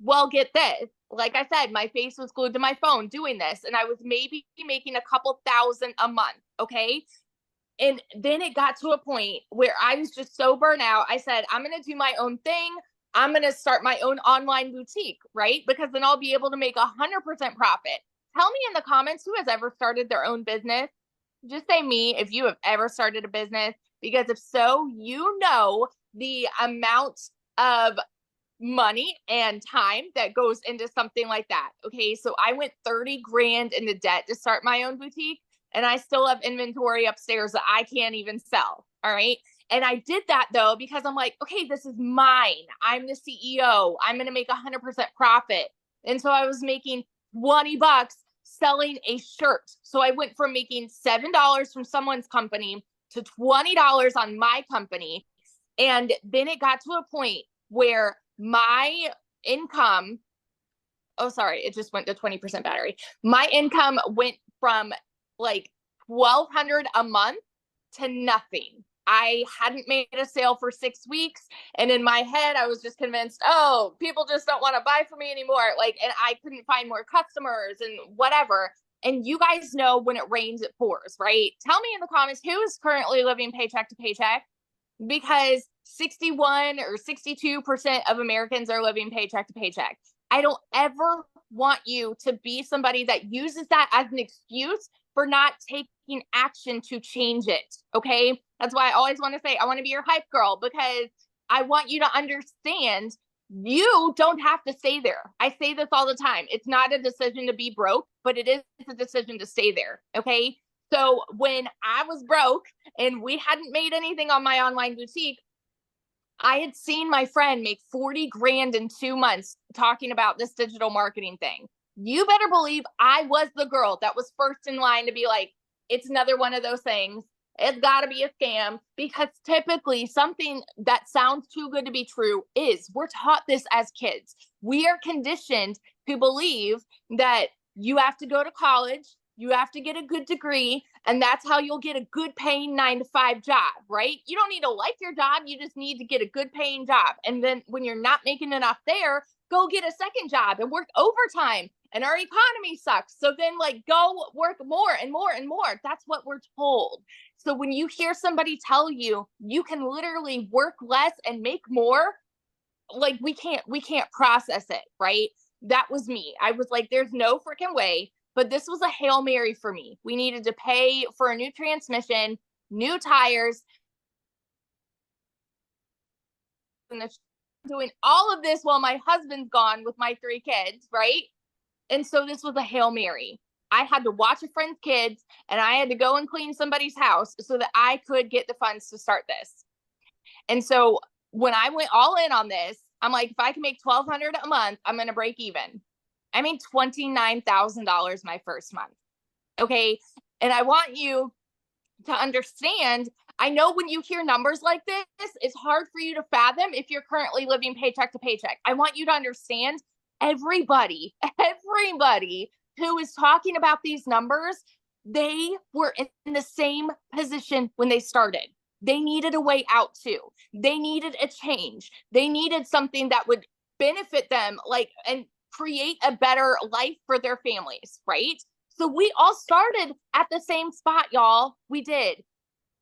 Well, get this. Like I said, my face was glued to my phone doing this, and I was maybe making a couple thousand a month. Okay. And then it got to a point where I was just so burnt out. I said, I'm going to do my own thing. I'm going to start my own online boutique, right? Because then I'll be able to make 100% profit. Tell me in the comments who has ever started their own business. Just say me if you have ever started a business, because if so, the amount of money and time that goes into something like that. Okay. So I went 30 grand into debt to start my own boutique, and I still have inventory upstairs that I can't even sell. All right. And I did that though, because I'm like, okay, this is mine. I'm the CEO. I'm going to make 100% profit. And so I was making $20 selling a shirt. So I went from making $7 from someone's company to $20 on my company. And then it got to a point where my income, it just went to 20% battery. My income went from like $1,200 a month to nothing. I hadn't made a sale for 6 weeks. And in my head, I was just convinced, people just don't want to buy from me anymore. And I couldn't find more customers and whatever. And you guys know when it rains, it pours, right? Tell me in the comments who is currently living paycheck to paycheck, because 61 or 62% of Americans are living paycheck to paycheck. I don't ever want you to be somebody that uses that as an excuse for not taking action to change it. Okay. That's why I always want to say, I want to be your hype girl, because I want you to understand you don't have to stay there. I say this all the time. It's not a decision to be broke, but it is a decision to stay there. Okay. So when I was broke and we hadn't made anything on my online boutique, I had seen my friend make 40 grand in 2 months talking about this digital marketing thing. You better believe I was the girl that was first in line to be like, it's another one of those things. It's got to be a scam, because typically something that sounds too good to be true is. We're taught this as kids. We are conditioned to believe that you have to go to college, you have to get a good degree, and that's how you'll get a good paying 9-to-5 job, right? You don't need to like your job. You just need to get a good paying job. And then when you're not making enough there, go get a second job and work overtime. And our economy sucks. So then go work more and more and more. That's what we're told. So when you hear somebody tell you, you can literally work less and make more, we can't process it, right? That was me. I was like, there's no freaking way. But this was a Hail Mary for me. We needed to pay for a new transmission, new tires, and doing all of this while my husband's gone with my 3 kids, right? And so this was a Hail Mary. I had to watch a friend's kids, and I had to go and clean somebody's house so that I could get the funds to start this. And so when I went all in on this, I'm like, if I can make $1,200 a month, I'm going to break even. I made $29,000 my first month. Okay. And I want you to understand, I know when you hear numbers like this, it's hard for you to fathom if you're currently living paycheck to paycheck. I want you to understand everybody who is talking about these numbers, they were in the same position when they started. They needed a way out too. They needed a change. They needed something that would benefit them, and create a better life for their families, right? So we all started at the same spot, y'all. We did.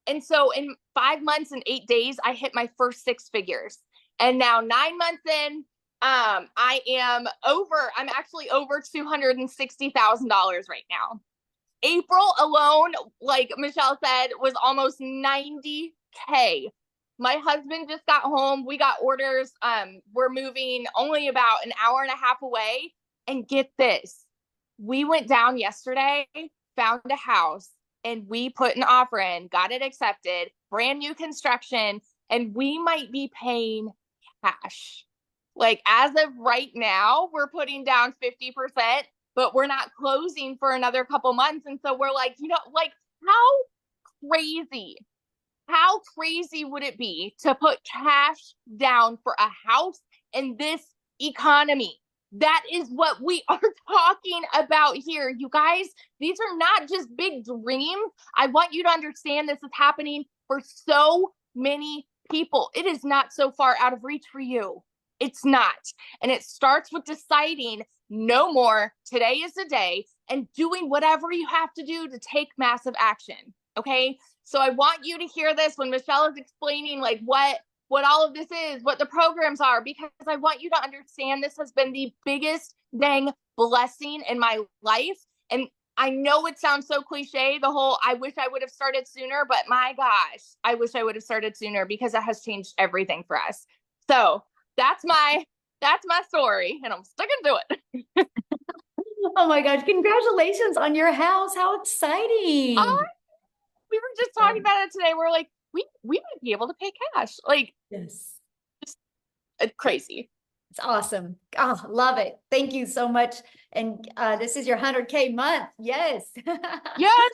And so in 5 months and 8 days, I hit my first 6 figures. And now 9 months in, I'm actually over $260,000 right now. April alone, like Michelle said, was almost 90K. My husband just got home. We got orders. We're moving only about an hour and a half away. And get this, we went down yesterday, found a house, and we put an offer in, got it accepted, brand new construction, and we might be paying cash. Like as of right now, we're putting down 50%, but we're not closing for another couple months. And so we're like, like crazy, how crazy would it be to put cash down for a house in this economy? That is what we are talking about here. You guys, these are not just big dreams. I want you to understand this is happening for so many people. It is not so far out of reach for you. It's not. And it starts with deciding no more. Today is the day, and doing whatever you have to do to take massive action. Okay. So I want you to hear this when Michelle is explaining like what all of this is, what the programs are, because I want you to understand this has been the biggest dang blessing in my life. And I know it sounds so cliche, the whole I wish I would have started sooner, but my gosh, I wish I would have started sooner because it has changed everything for us. So that's my story, and I'm sticking to it. Oh my gosh, congratulations on your house. How exciting. We were just talking about it today. We're like, we might be able to pay cash. Like, Yes. just crazy. It's awesome. Oh, love it. Thank you so much. And this is your 100K month. Yes. Yes.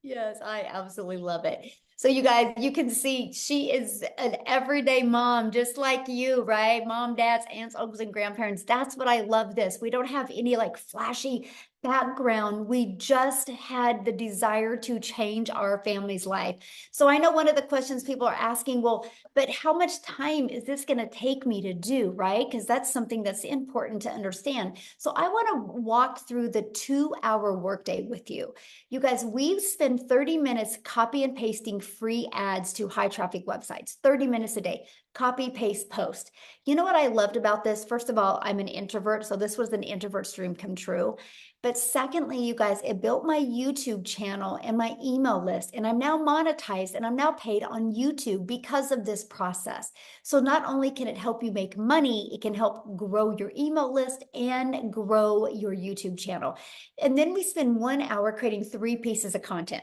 Yes, I absolutely love it. So you guys, you can see she is an everyday mom, just like you, right? Mom, dads, aunts, uncles, and grandparents. That's what I love this. We don't have any like flashy background. We just had the desire to change our family's life. So I know one of the questions people are asking, well, but how much time is this going to take me to do, right? Because that's something that's important to understand. So I want to walk through the 2-hour workday with you. You guys, we spend 30 minutes copy and pasting free ads to high traffic websites, 30 minutes a day, copy, paste, post. You know what I loved about this? First of all, I'm an introvert, so this was an introvert's dream come true. But secondly, you guys, it built my YouTube channel and my email list, and I'm now monetized and I'm now paid on YouTube because of this process. So not only can it help you make money, it can help grow your email list and grow your YouTube channel. And then we spend 1 hour creating 3 pieces of content.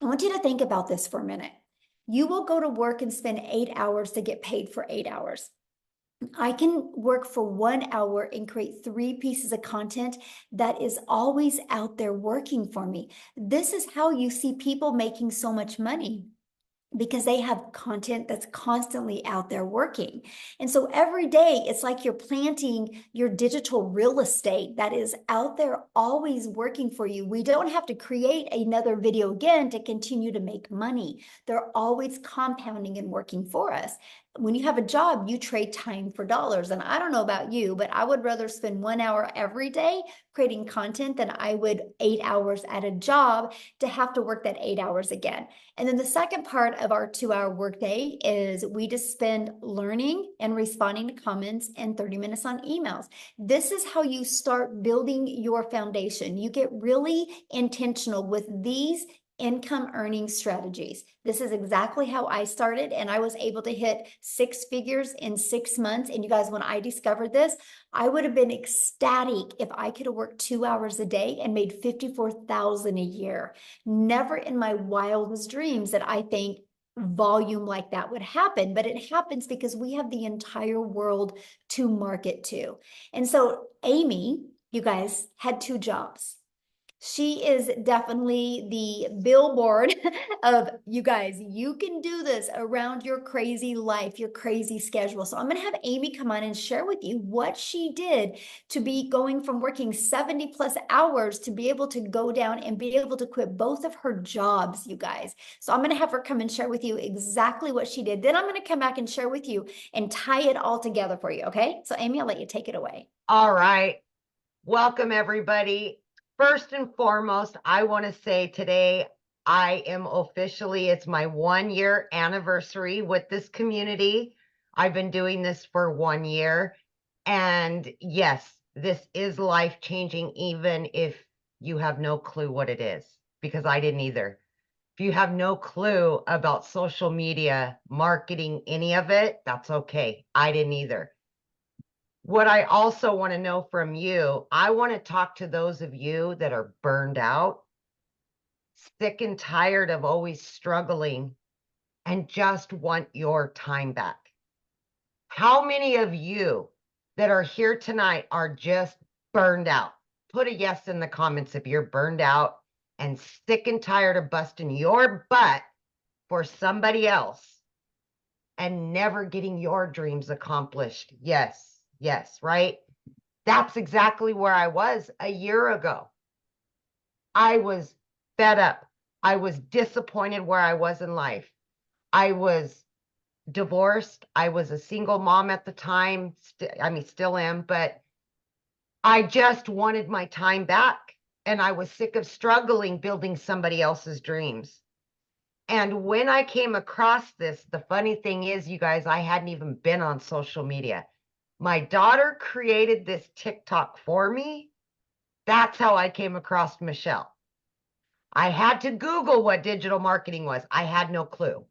I want you to think about this for a minute. You will go to work and spend 8 hours to get paid for 8 hours. I can work for 1 hour and create 3 pieces of content that is always out there working for me. This is how you see people making so much money, because they have content that's constantly out there working. And so every day it's like you're planting your digital real estate that is out there always working for you. We don't have to create another video again to continue to make money. They're always compounding and working for us. When you have a job, you trade time for dollars. And I don't know about you, but I would rather spend 1 hour every day creating content than I would 8 hours at a job to have to work that 8 hours again. And then the second part of our 2-hour workday is we just spend learning and responding to comments and 30 minutes on emails. This is how you start building your foundation. You get really intentional with these income earning strategies. This is exactly how I started, and I was able to hit 6 figures in 6 months. And you guys, when I discovered this, I would have been ecstatic if I could have worked 2 hours a day and made $54,000 a year. Never in my wildest dreams that I think volume like that would happen, but it happens because we have the entire world to market to. And so Amy, you guys, had 2 jobs. She is definitely the billboard of, you guys, you can do this around your crazy life, your crazy schedule. So I'm going to have Amy come on and share with you what she did to be going from working 70 plus hours to be able to go down and be able to quit both of her jobs, you guys. So I'm going to have her come and share with you exactly what she did. Then I'm going to come back and share with you and tie it all together for you. Okay. So Amy, I'll let you take it away. All right. Welcome, everybody. First and foremost, I want to say today I am officially, it's my 1-year anniversary with this community. I've been doing this for 1 year. And yes, this is life-changing, even if you have no clue what it is, because I didn't either. If you have no clue about social media, marketing, any of it, that's okay. I didn't either. What I also want to know from you, I want to talk to those of you that are burned out, sick and tired of always struggling, and just want your time back. How many of you that are here tonight are just burned out. Put a yes in the comments if you're burned out and sick and tired of busting your butt for somebody else and never getting your dreams accomplished. Yes, yes, right? That's exactly where I was a year ago. I was fed up. I was disappointed where I was in life. I was divorced. I was a single mom at the time. Still am, but I just wanted my time back. And I was sick of struggling building somebody else's dreams. And when I came across this, the funny thing is, you guys, I hadn't even been on social media. My daughter created this TikTok for me. That's how I came across Michelle. I had to Google what digital marketing was. I had no clue.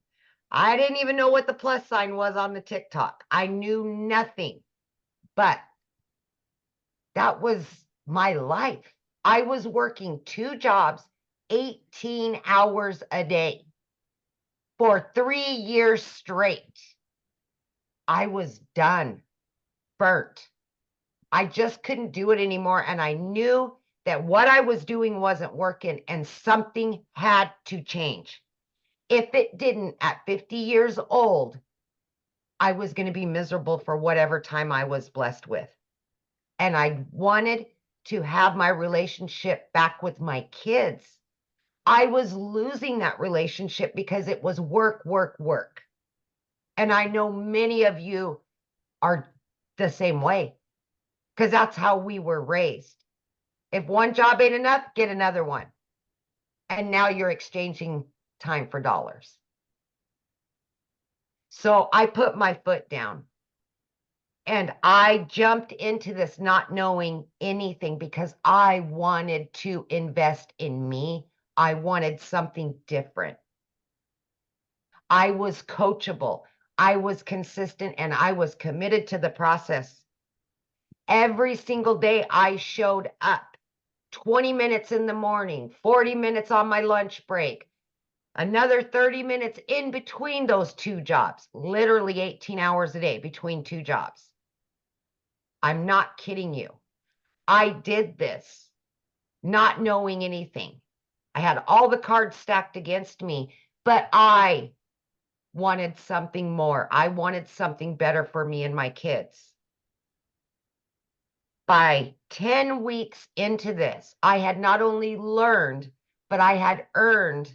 I didn't even know what the plus sign was on the TikTok. I knew nothing, but that was my life. I was working 2 jobs, 18 hours a day for 3 years straight. I was done, burnt. I just couldn't do it anymore. And I knew that what I was doing wasn't working and something had to change. If it didn't, at 50 years old, I was going to be miserable for whatever time I was blessed with. And I wanted to have my relationship back with my kids. I was losing that relationship because it was work, work, work. And I know many of you are the same way because that's how we were raised. If one job ain't enough, get another one. And now you're exchanging time for dollars. So I put my foot down and I jumped into this not knowing anything because I wanted to invest in me. I wanted something different. I was coachable. I was consistent and I was committed to the process. Every single day I showed up. 20 minutes in the morning, 40 minutes on my lunch break, another 30 minutes in between those 2 jobs, literally 18 hours a day between 2 jobs. I'm not kidding you. I did this not knowing anything. I had all the cards stacked against me, but I wanted something more. I wanted something better for me and my kids. By 10 weeks into this, I had not only learned, but I had earned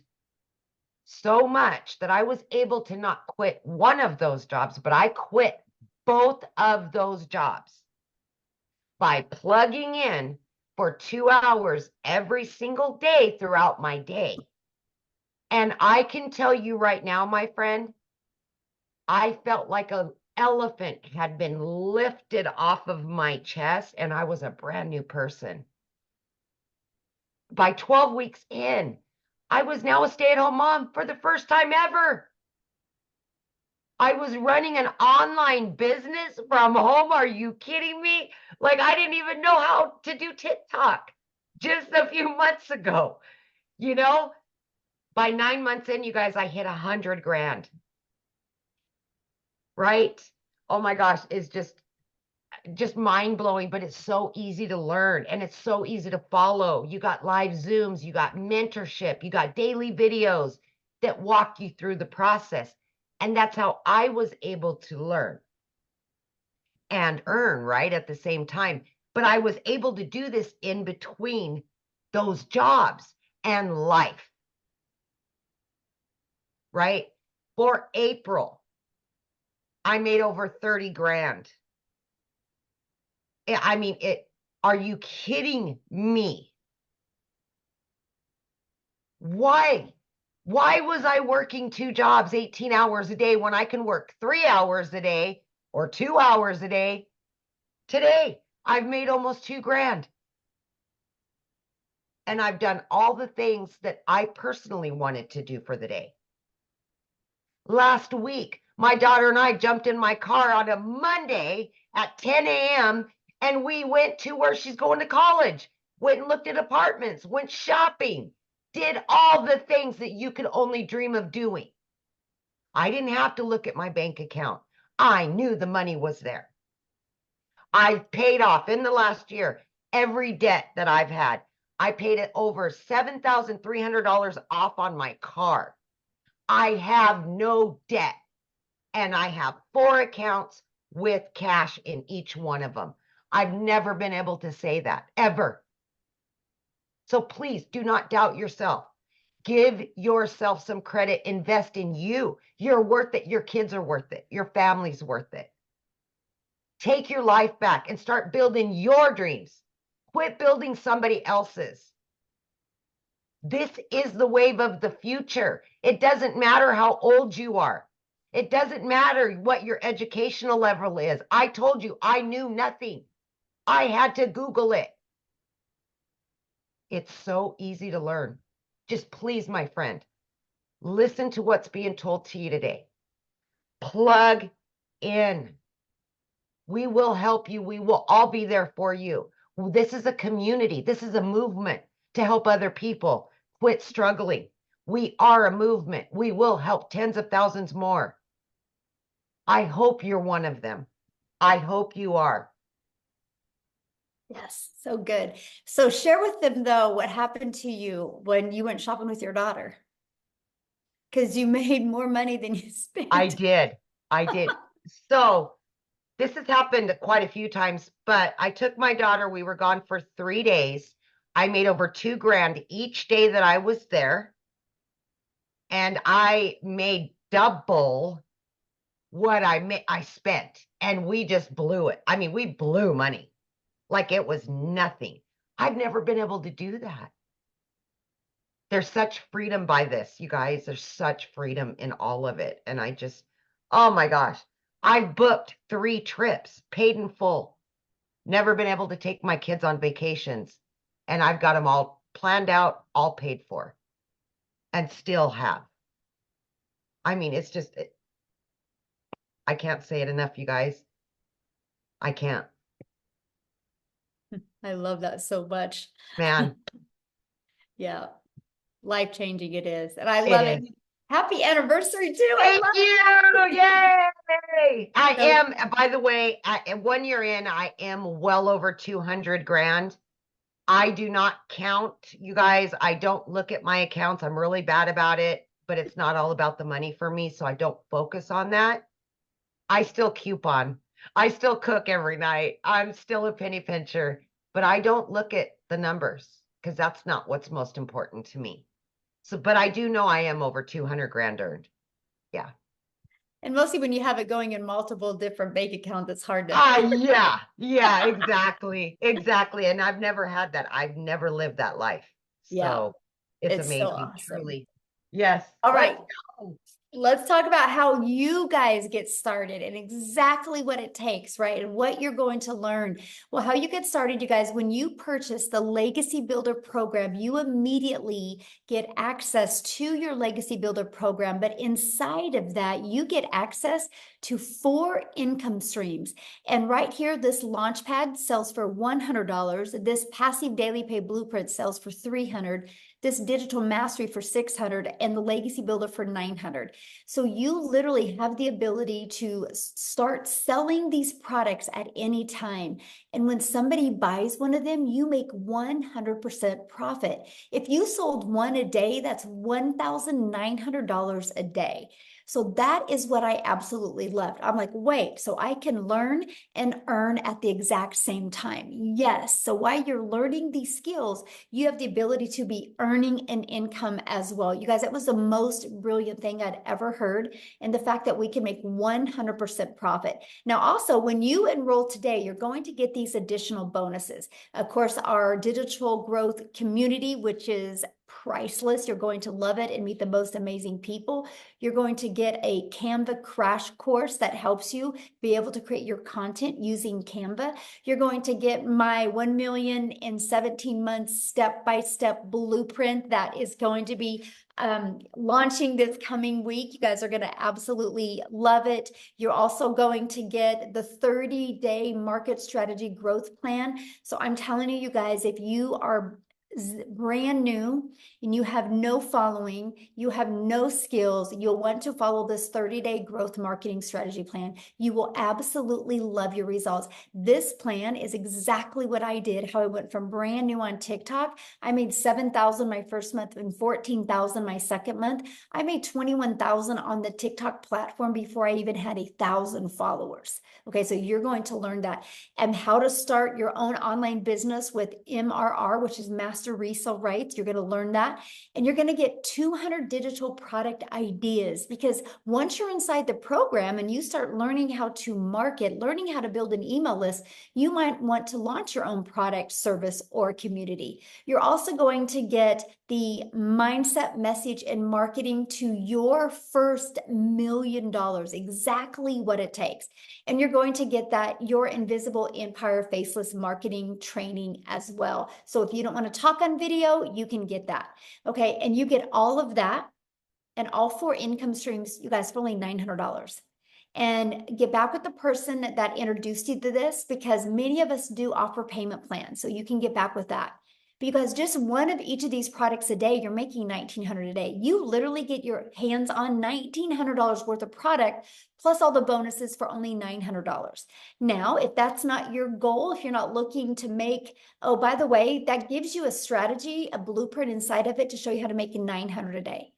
so much that I was able to not quit one of those jobs, but I quit both of those jobs by plugging in for 2 hours every single day throughout my day. And I can tell you right now, my friend, I felt like an elephant had been lifted off of my chest and I was a brand new person. By 12 weeks in, I was now a stay-at-home mom for the first time ever. I was running an online business from home. Are you kidding me? Like, I didn't even know how to do TikTok just a few months ago. You know, by 9 months in, you guys, I hit 100 grand. Right? Oh my gosh, it's just mind-blowing, but it's so easy to learn and it's so easy to follow. You got live Zooms, you got mentorship, you got daily videos that walk you through the process. And that's how I was able to learn and earn, right, at the same time. But I was able to do this in between those jobs and life, right? For April, I made over 30 grand. I mean, are you kidding me? Why? Why was I working 2 jobs, 18 hours a day when I can work 3 hours a day or 2 hours a day? Today, I've made almost 2 grand. And I've done all the things that I personally wanted to do for the day. Last week, my daughter and I jumped in my car on a Monday at 10 a.m. and we went to where she's going to college, went and looked at apartments, went shopping, did all the things that you could only dream of doing. I didn't have to look at my bank account. I knew the money was there. I paid off in the last year every debt that I've had. I paid it over $7,300 off on my car. I have no debt, and I have 4 accounts with cash in each one of them. I've never been able to say that, ever. So please do not doubt yourself. Give yourself some credit. Invest in you. You're worth it. Your kids are worth it. Your family's worth it. Take your life back and start building your dreams. Quit building somebody else's. This is the wave of the future. It doesn't matter how old you are. It doesn't matter what your educational level is. I told you I knew nothing. I had to Google it. It's so easy to learn. Just please, my friend, listen to what's being told to you today. Plug in. We will help you. We will all be there for you. This is a community. This is a movement to help other people quit struggling. We are a movement. We will help tens of thousands more. I hope you're one of them. I hope you are. Yes, so good. So share with them though what happened to you when you went shopping with your daughter. Because you made more money than you spent. I did. So this has happened quite a few times, but I took my daughter. We were gone for 3 days. I made over $2,000 each day that I was there. And I made double what I spent. And we just blew it. I mean, we blew money like it was nothing. I've never been able to do that. There's such freedom by this, you guys. There's such freedom in all of it. And I just, oh my gosh, I've booked 3 trips, paid in full. Never been able to take my kids on vacations. And I've got them all planned out, all paid for, and still have. I mean, it's just, I can't say it enough, you guys. I can't. I love that so much. Man, Yeah. Life-changing it is. And I it love it. is. Happy anniversary too. Thank you. Yay. I So- am, by the way, 1 year in, I am well over 200 grand. I do not count, you guys. I don't look at my accounts. I'm really bad about it, but it's not all about the money for me. So I don't focus on that. I still coupon. I still cook every night. I'm still a penny pincher, but I don't look at the numbers because that's not what's most important to me. So, but I do know I am over 200 grand earned. Yeah. And mostly when you have it going in multiple different bank accounts, it's hard to. Yeah, exactly. Exactly. And I've never had that. I've never lived that life. Yeah. So it's It's so amazing, awesome. truly. Yes. All Let's right. go. Let's talk about how you guys get started and exactly what it takes, right? And what you're going to learn. Well, how you get started, you guys, when you purchase the Legacy Builder program, you immediately get access to your Legacy Builder program. But inside of that, you get access to 4 income streams. And right here, this Launchpad sells for $100. This Passive Daily Pay Blueprint sells for $300. This Digital Mastery for $600 and the Legacy Builder for $900. So you literally have the ability to start selling these products at any time. And when somebody buys one of them, you make 100% profit. If you sold one a day, that's $1,900 a day. So that is what I absolutely loved. I'm like, wait, so I can learn and earn at the exact same time. Yes. So while you're learning these skills, you have the ability to be earning an income as well. You guys, that was the most brilliant thing I'd ever heard. And the fact that we can make 100% profit. Now, also, when you enroll today, you're going to get these additional bonuses. Of course, our digital growth community, which is priceless. You're going to love it and meet the most amazing people. You're going to get a Canva crash course that helps you be able to create your content using Canva. You're going to get my 1 million in 17 months step-by-step blueprint that is going to be launching this coming week. You guys are going to absolutely love it. You're also going to get the 30-day market strategy growth plan. So I'm telling you, you guys, if you are brand new and you have no following, you have no skills, you'll want to follow this 30-day growth marketing strategy plan. You will absolutely love your results. This plan is exactly what I did, how I went from brand new on TikTok. I made 7,000 my first month and 14,000 my second month. I made 21,000 on the TikTok platform before I even had 1,000 followers. Okay, so you're going to learn that, and how to start your own online business with MRR, which is master resale rights. You're going to learn that, and you're going to get 200 digital product ideas, because once you're inside the program and you start learning how to market, learning how to build an email list, you might want to launch your own product, service, or community. You're also going to get the mindset, message, and marketing to your first $1 million, exactly what it takes. And you're going to get that Your Invisible Empire Faceless marketing training as well. So if you don't want to talk on video, you can get that. Okay, and you get all of that and all 4 income streams, you guys, for only $900. And get back with the person that introduced you to this, because many of us do offer payment plans. So you can get back with that. Because just one of each of these products a day, you're making $1,900 a day. You literally get your hands on $1,900 worth of product, plus all the bonuses for only $900. Now, if that's not your goal, if you're not looking to make, oh, by the way, that gives you a strategy, a blueprint inside of it to show you how to make $900 a day,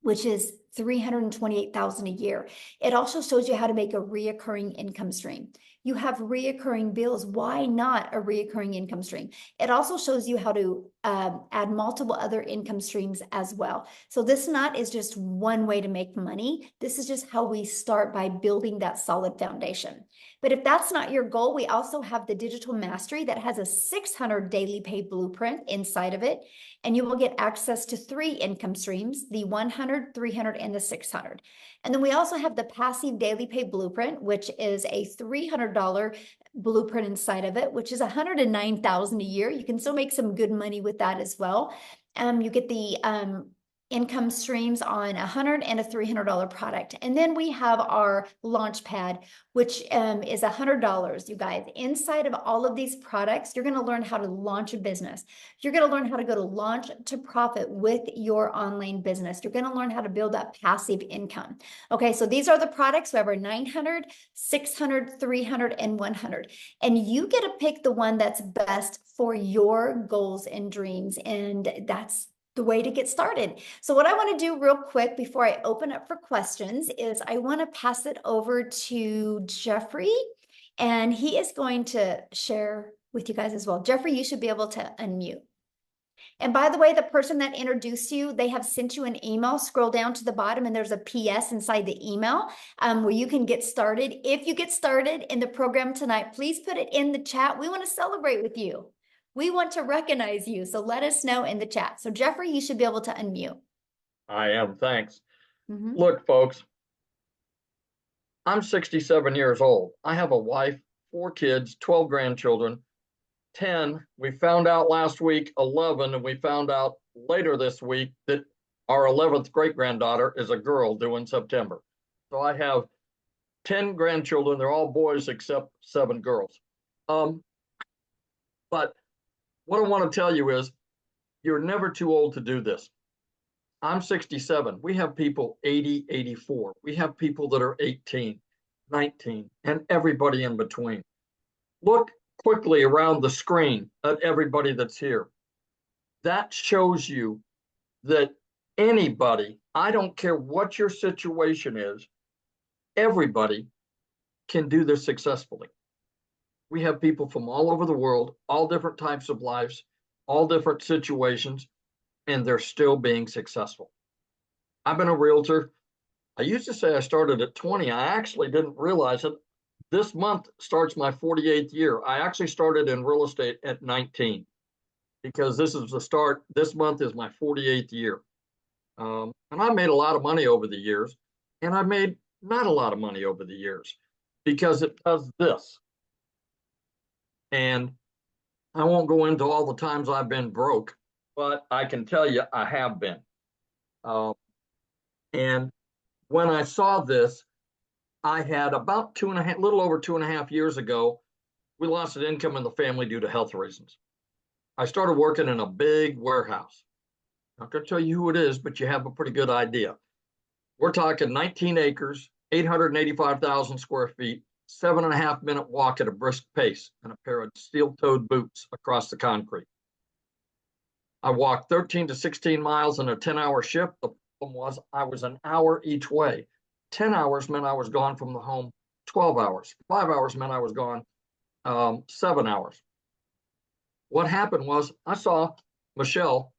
which is $328,000 a year. It also shows you how to make a reoccurring income stream. You have reoccurring bills. Why not a reoccurring income stream? It also shows you how to add multiple other income streams as well. So this is just one way to make money. This is just how we start, by building that solid foundation. But if that's not your goal, we also have the Digital Mastery that has a 600 daily pay blueprint inside of it. And you will get access to 3 income streams, the 100, 300, and the 600. And then we also have the Passive Daily Pay Blueprint, which is a $300 blueprint inside of it, which is $109,000 a year. You can still make some good money with that as well. You get the income streams on $100 and a $300 product. And then we have our launch pad, which is $100, you guys. Inside of all of these products, you're going to learn how to launch a business. You're going to learn how to go to launch to profit with your online business. You're going to learn how to build that passive income. Okay, so these are the products. We have our 900, 600, 300, and 100. And you get to pick the one that's best for your goals and dreams. And that's the way to get started. So what I want to do real quick before I open up for questions is I want to pass it over to Jeffrey, and he is going to share with you guys as well. Jeffrey, you should be able to unmute. And by the way, the person that introduced you, they have sent you an email. Scroll down to the bottom and there's a PS inside the email where you can get started. If you get started in the program tonight, please put it in the chat. We want to celebrate with you. We want to recognize you, so let us know in the chat. So Jeffrey, you should be able to unmute. I am, thanks. Look, folks, I'm 67 years old. I have a wife, 4 kids, 12 grandchildren, 10. We found out last week, 11, and we found out later this week that our 11th great-granddaughter is a girl due in September. So I have 10 grandchildren. They're all boys except 7 girls. But what I want to tell you is you're never too old to do this. I'm 67. We have people 80, 84. We have people that are 18, 19, and everybody in between. Look quickly around the screen at everybody that's here. That shows you that anybody, I don't care what your situation is, everybody can do this successfully. We have people from all over the world, all different types of lives, all different situations, and they're still being successful. I've been a realtor. I used to say I started at 20. I actually didn't realize it. This month starts my 48th year. I actually started in real estate at 19 because this is the start. This month is my 48th year. And I made a lot of money over the years, and I made not a lot of money over the years because it does this. And I won't go into all the times I've been broke, but I can tell you I have been. And when I saw this, I had about little over 2.5 years ago, we lost an income in the family due to health reasons. I started working in a big warehouse. Not going to tell you who it is, but you have a pretty good idea. We're talking 19 acres, 885,000 square feet, 7.5 minute walk at a brisk pace, and a pair of steel-toed boots across the concrete. I walked 13 to 16 miles in a 10-hour shift. The problem was I was an hour each way. 10 hours meant I was gone from the home 12 hours. 5 hours meant I was gone 7 hours. What happened was I saw Michelle,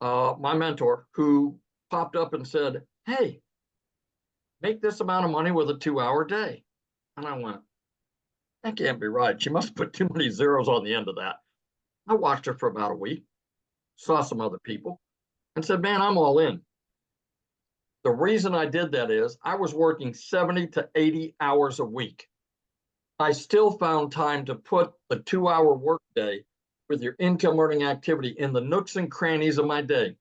my mentor, who popped up and said, hey, make this amount of money with a 2-hour day. And I went, that can't be right. She must put too many zeros on the end of that. I watched her for about a week, saw some other people, and said, man, I'm all in. The reason I did that is I was working 70 to 80 hours a week. I still found time to put a 2-hour workday with your income earning activity in the nooks and crannies of my day.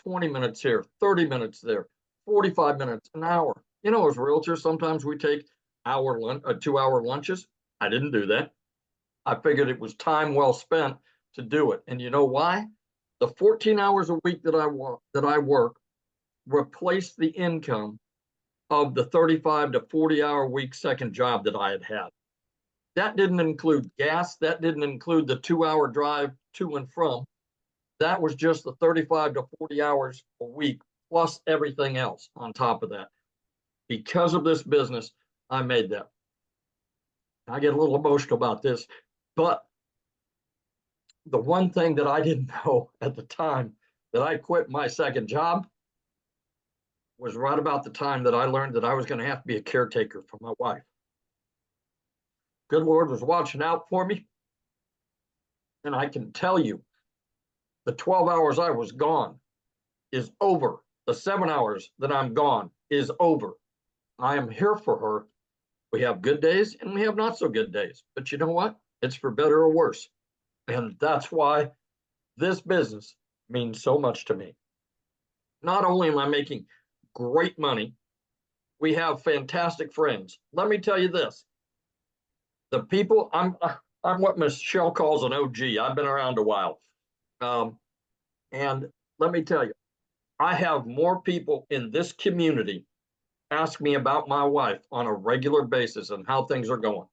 20 minutes here, 30 minutes there, 45 minutes, an hour. You know, as realtors, sometimes we take 2-hour lunches. I didn't do that. I figured it was time well spent to do it. And you know why? The 14 hours a week that I work replaced the income of the 35 to 40-hour week second job that I had had. That didn't include gas. That didn't include the 2-hour drive to and from. That was just the 35 to 40 hours a week, plus everything else on top of that. Because of this business, I made that. I get a little emotional about this, but the one thing that I didn't know at the time that I quit my second job was right about the time that I learned that I was going to have to be a caretaker for my wife. Good Lord was watching out for me. And I can tell you, the 12 hours I was gone is over. The 7 hours that I'm gone is over. I am here for her. We have good days and we have not so good days. But you know what? It's for better or worse. And that's why this business means so much to me. Not only am I making great money, we have fantastic friends. Let me tell you this. The people, I'm what Michelle calls an OG. I've been around a while. And let me tell you, I have more people in this community ask me about my wife on a regular basis and how things are going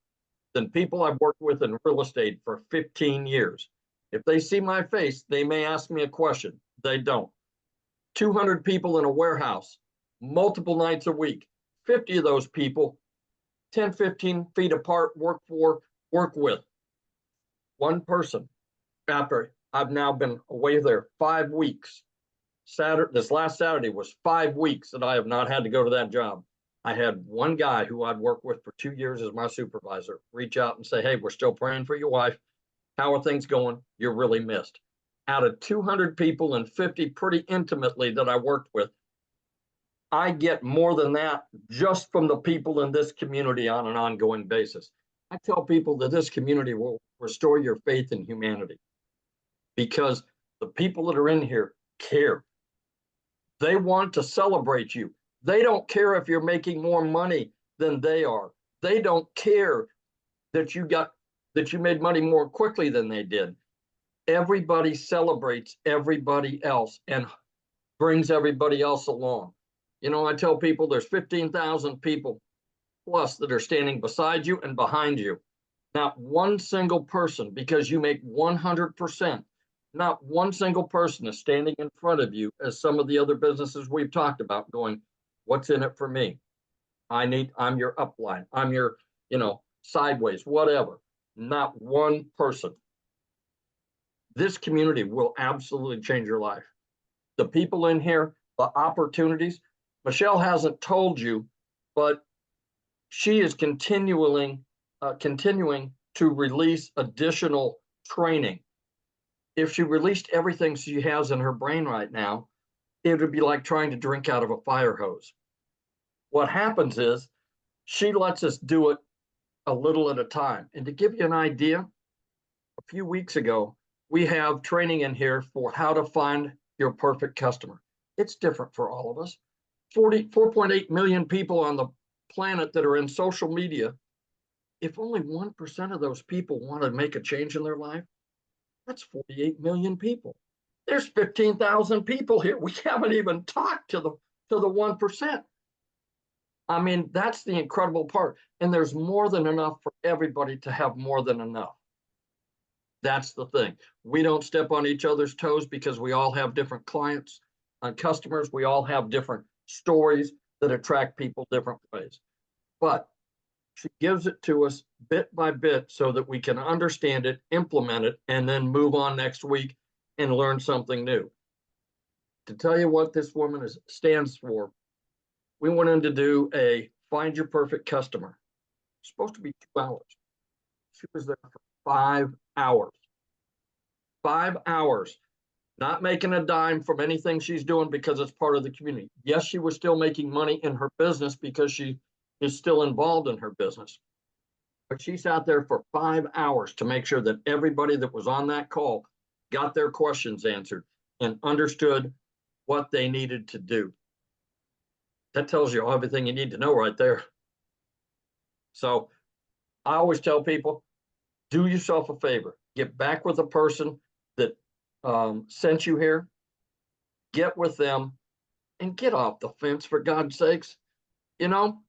than people I've worked with in real estate for 15 years. If they see my face, they may ask me a question. They don't. 200 people in a warehouse, multiple nights a week, 50 of those people, 10, 15 feet apart, work with. One person, after I've now been away there 5 weeks. This last Saturday was 5 weeks that I have not had to go to that job. I had one guy who I'd worked with for 2 years as my supervisor reach out and say, hey, we're still praying for your wife. How are things going? You're really missed. Out of 200 people and 50 pretty intimately that I worked with, I get more than that just from the people in this community on an ongoing basis. I tell people that this community will restore your faith in humanity because the people that are in here care. They want to celebrate you. They don't care if you're making more money than they are. They don't care that you made money more quickly than they did. Everybody celebrates everybody else and brings everybody else along. You know, I tell people there's 15,000 people plus that are standing beside you and behind you. Not one single person, because you make 100%, not one single person is standing in front of you as some of the other businesses we've talked about going, what's in it for me? I'm your upline. I'm your, sideways, whatever. Not one person. This community will absolutely change your life. The people in here, the opportunities, Michelle hasn't told you, but she is continuing to release additional training. If she released everything she has in her brain right now, it would be like trying to drink out of a fire hose. What happens is she lets us do it a little at a time. And to give you an idea, a few weeks ago, we have training in here for how to find your perfect customer. It's different for all of us. 4.8 million people on the planet that are in social media. If only 1% of those people want to make a change in their life, That's 48 million people. There's 15,000 people here. We haven't even talked to the 1%. I mean, that's the incredible part. And there's more than enough for everybody to have more than enough. That's the thing. We don't step on each other's toes because we all have different clients and customers. We all have different stories that attract people different ways. But she gives it to us bit by bit so that we can understand it, implement it, and then move on next week and learn something new. To tell you what this woman stands for, we went in to do a Find Your Perfect Customer. It's supposed to be 2 hours. She was there for 5 hours. 5 hours, not making a dime from anything she's doing because it's part of the community. Yes, she was still making money in her business because she is still involved in her business. But she sat there for 5 hours to make sure that everybody that was on that call got their questions answered and understood what they needed to do. That tells you everything you need to know right there. So I always tell people, do yourself a favor. Get back with the person that sent you here. Get with them and get off the fence, for God's sakes. You know,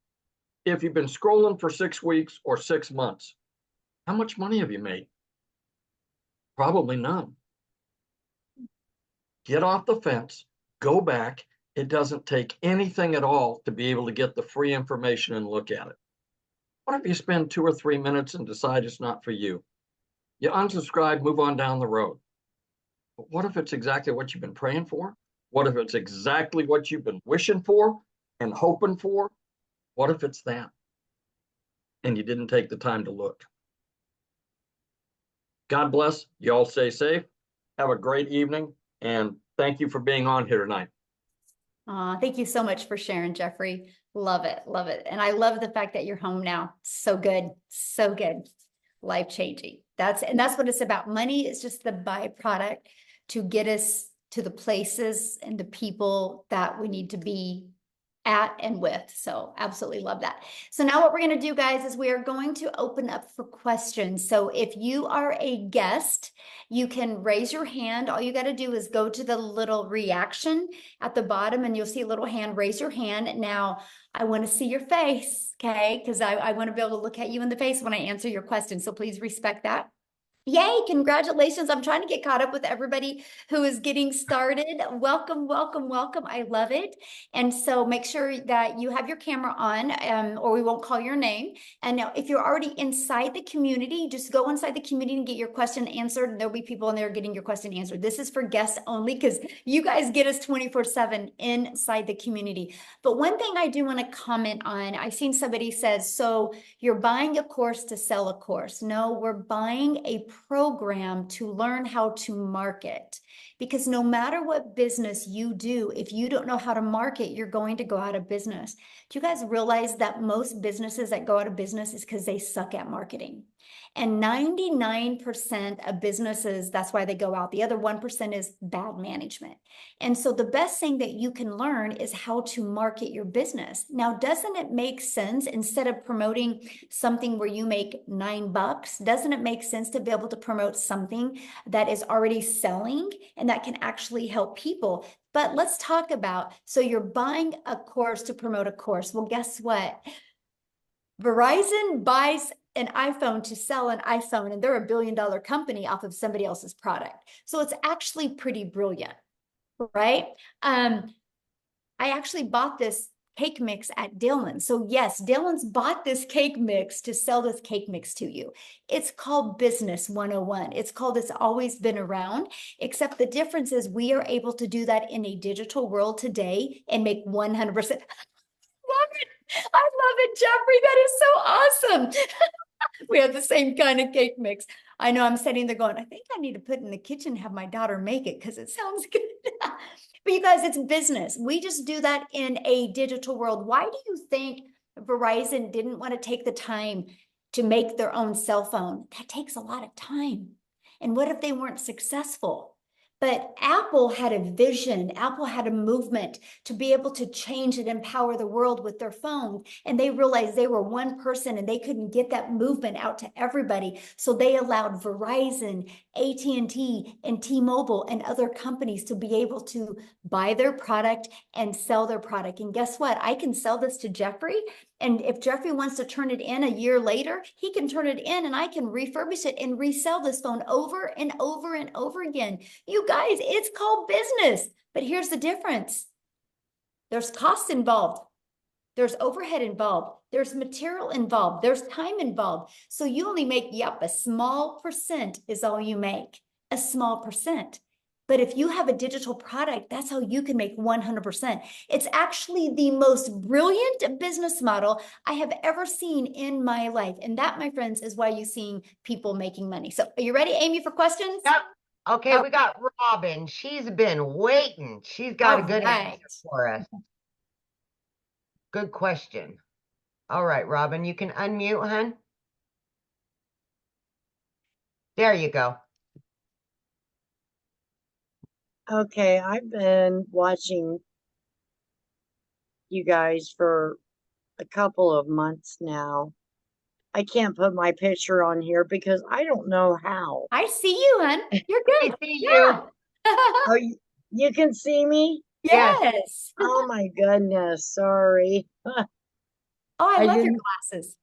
if you've been scrolling for 6 weeks or 6 months, how much money have you made? Probably none. Get off the fence, go back. It doesn't take anything at all to be able to get the free information and look at it. What if you spend 2 or 3 minutes and decide it's not for you? You unsubscribe, move on down the road. But what if it's exactly what you've been praying for? What if it's exactly what you've been wishing for and hoping for? What if it's that? And you didn't take the time to look. God bless. You all stay safe. Have a great evening. And thank you for being on here tonight. Thank you so much for sharing, Jeffrey. Love it. Love it. And I love the fact that you're home now. So good. So good. Life-changing. That's what it's about. Money is just the byproduct to get us to the places and the people that we need to be at and with. So absolutely love that. So now what we're going to do, guys, is we are going to open up for questions. So if you are a guest, you can raise your hand. All you got to do is go to the little reaction at the bottom and you'll see a little hand. Raise your hand. Now I want to see your face, okay? Because I want to be able to look at you in the face when I answer your question. So please respect that. Yay, congratulations. I'm trying to get caught up with everybody who is getting started. Welcome, welcome, welcome. I love it. And so make sure that you have your camera on or we won't call your name. And now if you're already inside the community, just go inside the community and get your question answered. And there'll be people in there getting your question answered. This is for guests only because you guys get us 24/7 inside the community. But one thing I do want to comment on, I've seen somebody says, so you're buying a course to sell a course. No, we're buying a program to learn how to market, because no matter what business you do, if you don't know how to market, you're going to go out of business. Do you guys realize that most businesses that go out of business is because they suck at marketing? And 99% of businesses, that's why they go out. The other 1% is bad management. And so the best thing that you can learn is how to market your business. Now, doesn't it make sense, instead of promoting something where you make $9, doesn't it make sense to be able to promote something that is already selling and that can actually help people? But let's talk about, so you're buying a course to promote a course. Well, guess what? Verizon buys an iPhone to sell an iPhone, and they're a billion-dollar company off of somebody else's product. So it's actually pretty brilliant, right? I actually bought this cake mix at Dylan's. So yes, Dylan's bought this cake mix to sell this cake mix to you. It's called Business 101. It's called It's Always Been Around, except the difference is we are able to do that in a digital world today and make 100%. Love it. I love it, Jeffrey. That is so awesome. We have the same kind of cake mix. I know I'm sitting there going, I think I need to put it in the kitchen and have my daughter make it because it sounds good. But you guys, it's business. We just do that in a digital world. Why do you think Verizon didn't want to take the time to make their own cell phone? That takes a lot of time. And what if they weren't successful? But Apple had a vision. Apple had a movement to be able to change and empower the world with their phone. And they realized they were one person and they couldn't get that movement out to everybody. So they allowed Verizon, AT&T, and T-Mobile and other companies to be able to buy their product and sell their product. And guess what? I can sell this to Jeffrey. And if Jeffrey wants to turn it in a year later, he can turn it in and I can refurbish it and resell this phone over and over and over again. You guys, it's called business. But here's the difference. There's costs involved. There's overhead involved. There's material involved. There's time involved. So you only make, yep, a small percent is all you make. A small percent. But if you have a digital product, that's how you can make 100%. It's actually the most brilliant business model I have ever seen in my life. And that, my friends, is why you're seeing people making money. So are you ready, Amy, for questions? Yep. Okay, Oh. we got Robin. She's been waiting. She's got a good Right. answer for us. Good question. All right, Robin, you can unmute, hun. There you go. Okay, I've been watching you guys for a couple of months now. I can't put my picture on here because I don't know how. I see you, hun. You're I good. see Yeah. Oh, you can see me? Yes. Oh my goodness, sorry. Oh, I I love your didn't- glasses.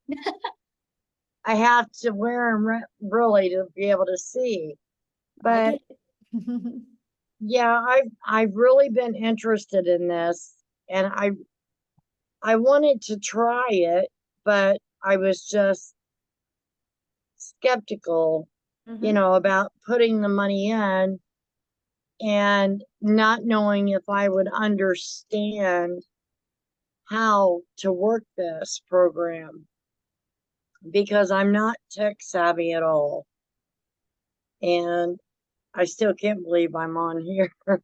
I have to wear them really to be able to see. I But get it. yeah, I've really been interested in this, and I wanted to try it, but I was just skeptical, Mhm. about putting the money in and not knowing if I would understand how to work this program because I'm not tech savvy at all. And I still can't believe I'm on here. I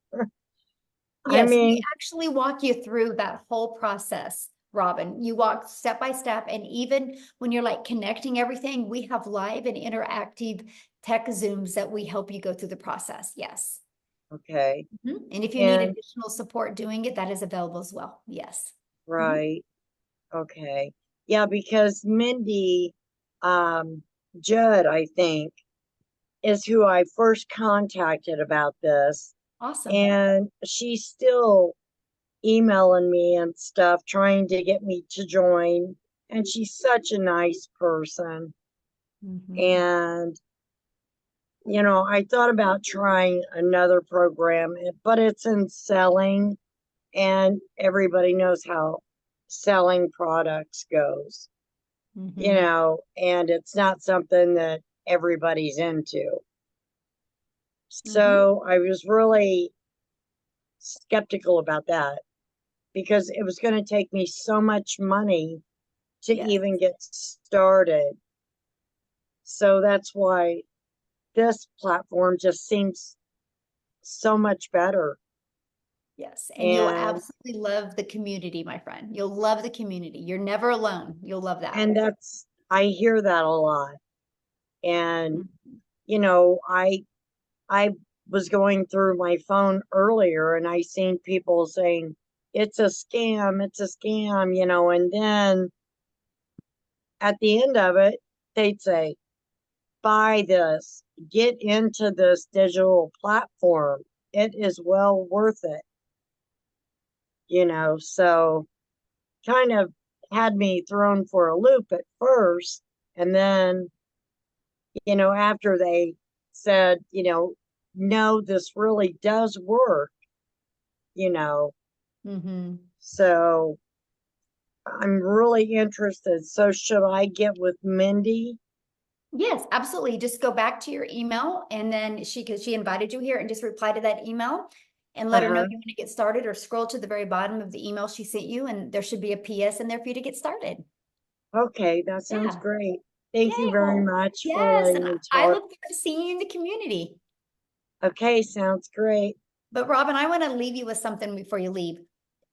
Yes, we mean, actually walk you through that whole process, Robin. You walk step by step, and even when you're like connecting everything, we have live and interactive tech Zooms that we help you go through the process. Yes. okay, And if you need and additional support doing it, that is available as well. Yes. right, okay. Yeah, because Mindy Judd, I think, is who I first contacted about this. Awesome. And she's still emailing me and stuff, trying to get me to join. And she's such a nice person. And, I thought about trying another program, but it's in selling, and everybody knows how selling products goes, and it's not something that everybody's into. So I was really skeptical about that because it was going to take me so much money to Yes. even get started. So that's why this platform just seems so much better. Yes. And you'll And absolutely love the community, my friend. You'll love the community. You're never alone. You'll love that. and I hear that a lot. And I was going through my phone earlier and I seen people saying it's a scam, and then at the end of it, they'd say, buy this, get into this digital platform. It is well worth it. So kind of had me thrown for a loop at first. And then, after they said, no, this really does work, so I'm really interested. So should I get with Mindy? Yes, absolutely. Just go back to your email and then because she invited you here, and just reply to that email and let her know you want to get started, or scroll to the very bottom of the email she sent you and there should be a PS in there for you to get started. Okay, that sounds Yeah. great. Thank you very much for Yes, letting and me I talk. look forward to seeing you in the community. Okay, sounds great. But Robin, I want to leave you with something before you leave.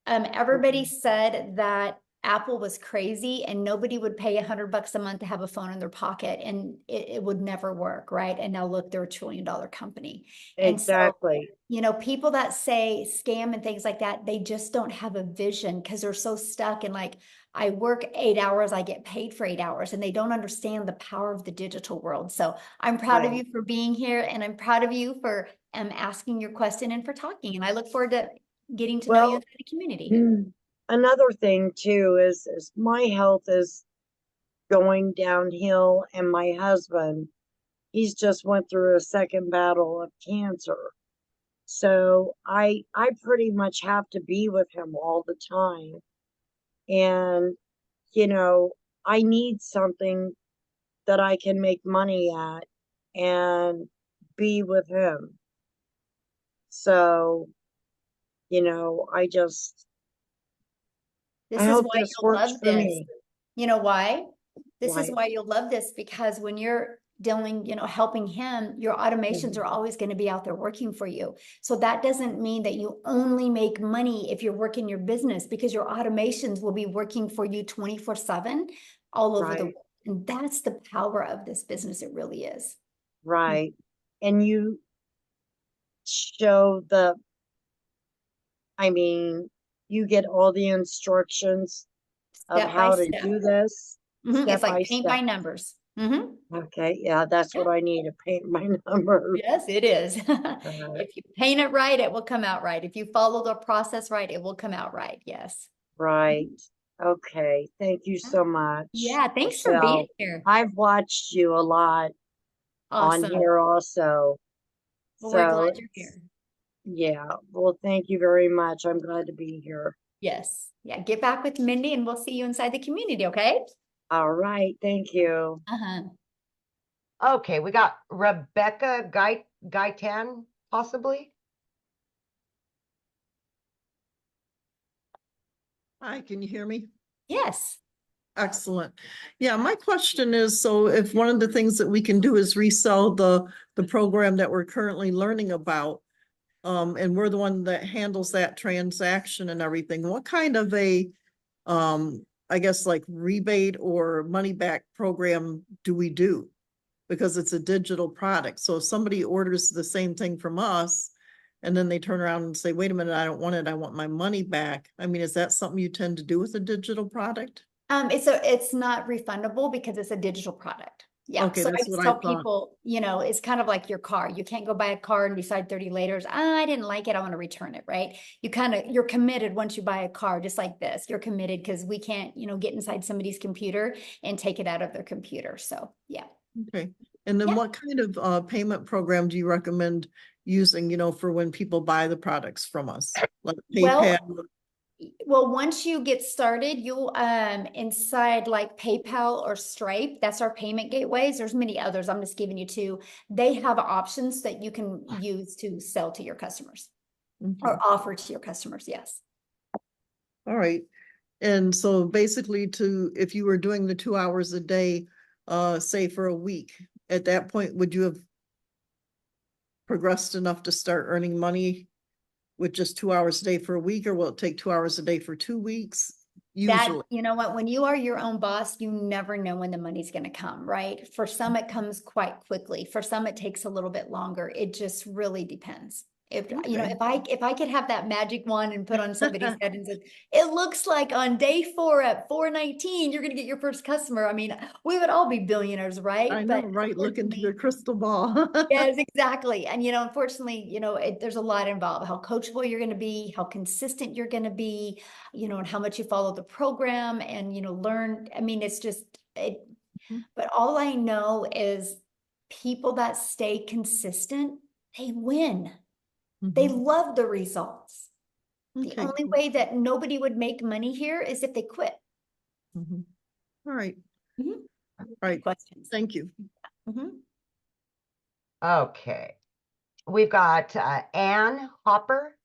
Everybody said that Apple was crazy and nobody would pay $100 a month to have a phone in their pocket, and it would never work, right? And now look, they're $1 trillion company. And so, Exactly. you know, people that say scam and things like that, they just don't have a vision because they're so stuck in like, I work 8 hours, I get paid for 8 hours, and they don't understand the power of the digital world. So I'm proud of Right. you for being here, and I'm proud of you for asking your question and for talking. And I look forward to getting to know you Well, inside the community. another thing too is my health is going downhill, and my husband, he's just went through a second battle of cancer. So I pretty much have to be with him all the time. And, you know, I need something that I can make money at and be with him. So, you know, This I is hope why this you'll works love for this. me. You know why? This is Why? why you'll love this, because when you're dealing, you know, helping him, your automations are always going to be out there working for you. So that doesn't mean that you only make money if you're working your business, because your automations will be working for you 24/7 all over the Right, world. And that's the power of this business. It really is. right. And you show I mean, you get all the instructions of Step by how to step. do this It's step by like paint by step. numbers. Okay, yeah, that's Yeah. what I need to paint my numbers. Yes, it is. Uh, If you paint it right, it will come out right. If you follow the process right, it will come out right. Yes. right. Okay, thank you so much, Yeah, thanks for being Michelle. here. I've watched you a lot on Awesome. here also. Well, we're So glad you're here. yeah, well, thank you very much. I'm glad to be here. Yes. Yeah, get back with Mindy and we'll see you inside the community, okay? All right, thank you. Uh-huh. Okay, we got Rebecca Gaitan, possibly. Hi, can you hear me? Yes. Excellent. Yeah, my question is, so if one of the things that we can do is resell the program that we're currently learning about, and we're the one that handles that transaction and everything, what kind of a, I guess like rebate or money back program do we do? Because it's a digital product. So if somebody orders the same thing from us and then they turn around and say, wait a minute, I don't want it, I want my money back. I mean, is that something you tend to do with a digital product? It's not refundable because it's a digital product. Yeah. Okay, So I that's just what I tell thought. people, you know, it's kind of like your car. You can't go buy a car and decide 30 later, I didn't like it, I want to return it, right? You're committed once you buy a car, just like this. You're committed because we can't, you know, get inside somebody's computer and take it out of their computer. So yeah. Okay. And then Yeah. what kind of payment program do you recommend using, you know, for when people buy the products from us? Like PayPal? Well, once you get started, you'll inside like PayPal or Stripe, that's our payment gateways. There's many others. I'm just giving you two. They have options that you can use to sell to your customers or Okay. offer to your customers. Yes. All right. And so basically if you were doing the 2 hours a day, say for a week, at that point, would you have progressed enough to start earning money with just 2 hours a day for a week, or will it take 2 hours a day for 2 weeks? Usually. You know what, when you are your own boss, you never know when the money's going to come, right? For some, it comes quite quickly. For some, it takes a little bit longer. It just really depends. If you know, Okay. if I could have that magic wand and put on somebody's head and said, it looks like on day 4 at 4:19, you're going to get your first customer. I mean, we would all be billionaires, right? I know, But right? Look into unfortunately, your crystal ball. yes, exactly. And, you know, unfortunately, you know, there's a lot involved, how coachable you're going to be, how consistent you're going to be, you know, and how much you follow the program and, you know, learn. I mean, it's just, but all I know is people that stay consistent, they win. They love the results. The Okay, only cool. way that nobody would make money here is if they quit. All right. Mhm. All right. Questions? Thank you. Okay, we've got Ann Hopper.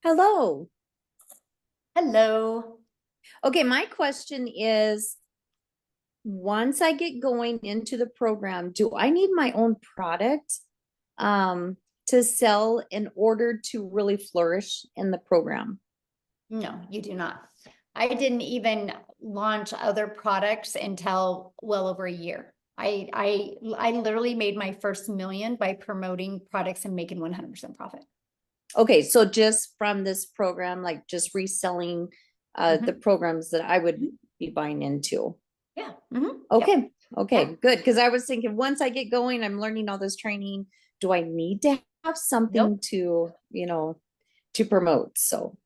Hello. Hello. Okay, my question is, once I get going into the program, do I need my own product? to sell in order to really flourish in the program? No, you do not. I didn't even launch other products until well over a year. I literally made my first million by promoting products and making 100% profit. Okay, so just from this program, like just reselling the programs that I would be buying into. Yeah. Okay. Yep. Okay, Yeah. good. Because I was thinking once I get going, I'm learning all this training. Do I need to have something to, to promote? So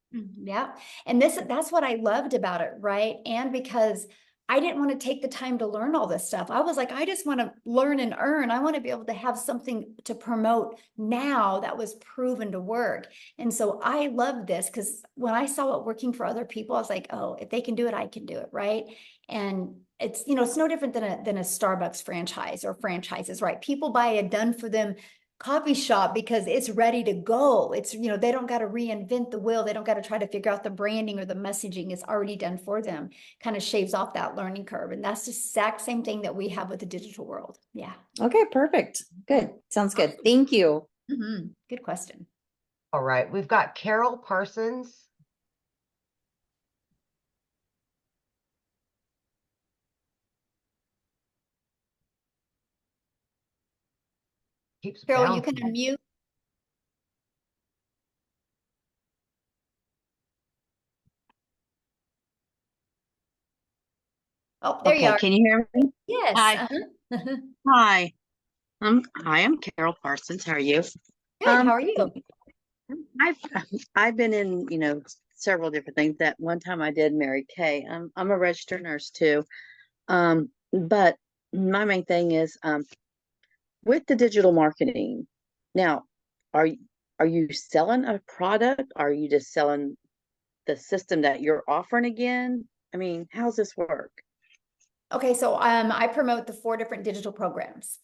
Yeah. And that's what I loved about it, right? And because I didn't want to take the time to learn all this stuff. I was like, I just want to learn and earn. I want to be able to have something to promote now that was proven to work. And so I loved this because when I saw it working for other people, I was like, oh, if they can do it, I can do it, right? And it's, it's no different than a Starbucks franchise or franchises, right? People buy a done for them coffee shop because it's ready to go. It's, they don't got to reinvent the wheel. They don't got to try to figure out the branding or the messaging. It's already done for them. Kind of shaves off that learning curve. And that's the exact same thing that we have with the digital world. Yeah. okay, perfect. Good. Sounds good. Thank you. Good question. All right. We've got Carol Parsons. Keeps Carol, you can bouncing. unmute. Oh, there you are. Can you hear me? Yes. Hi. Hi. Hi, I'm Carol Parsons. How are you? Good. How are you? I've I've been in, several different things. That one time I did Mary Kay. I'm a registered nurse too. But my main thing is with the digital marketing. Now, are you selling a product? Are you just selling the system that you're offering again? I mean, how's this work? Okay, so I promote the 4 different digital programs.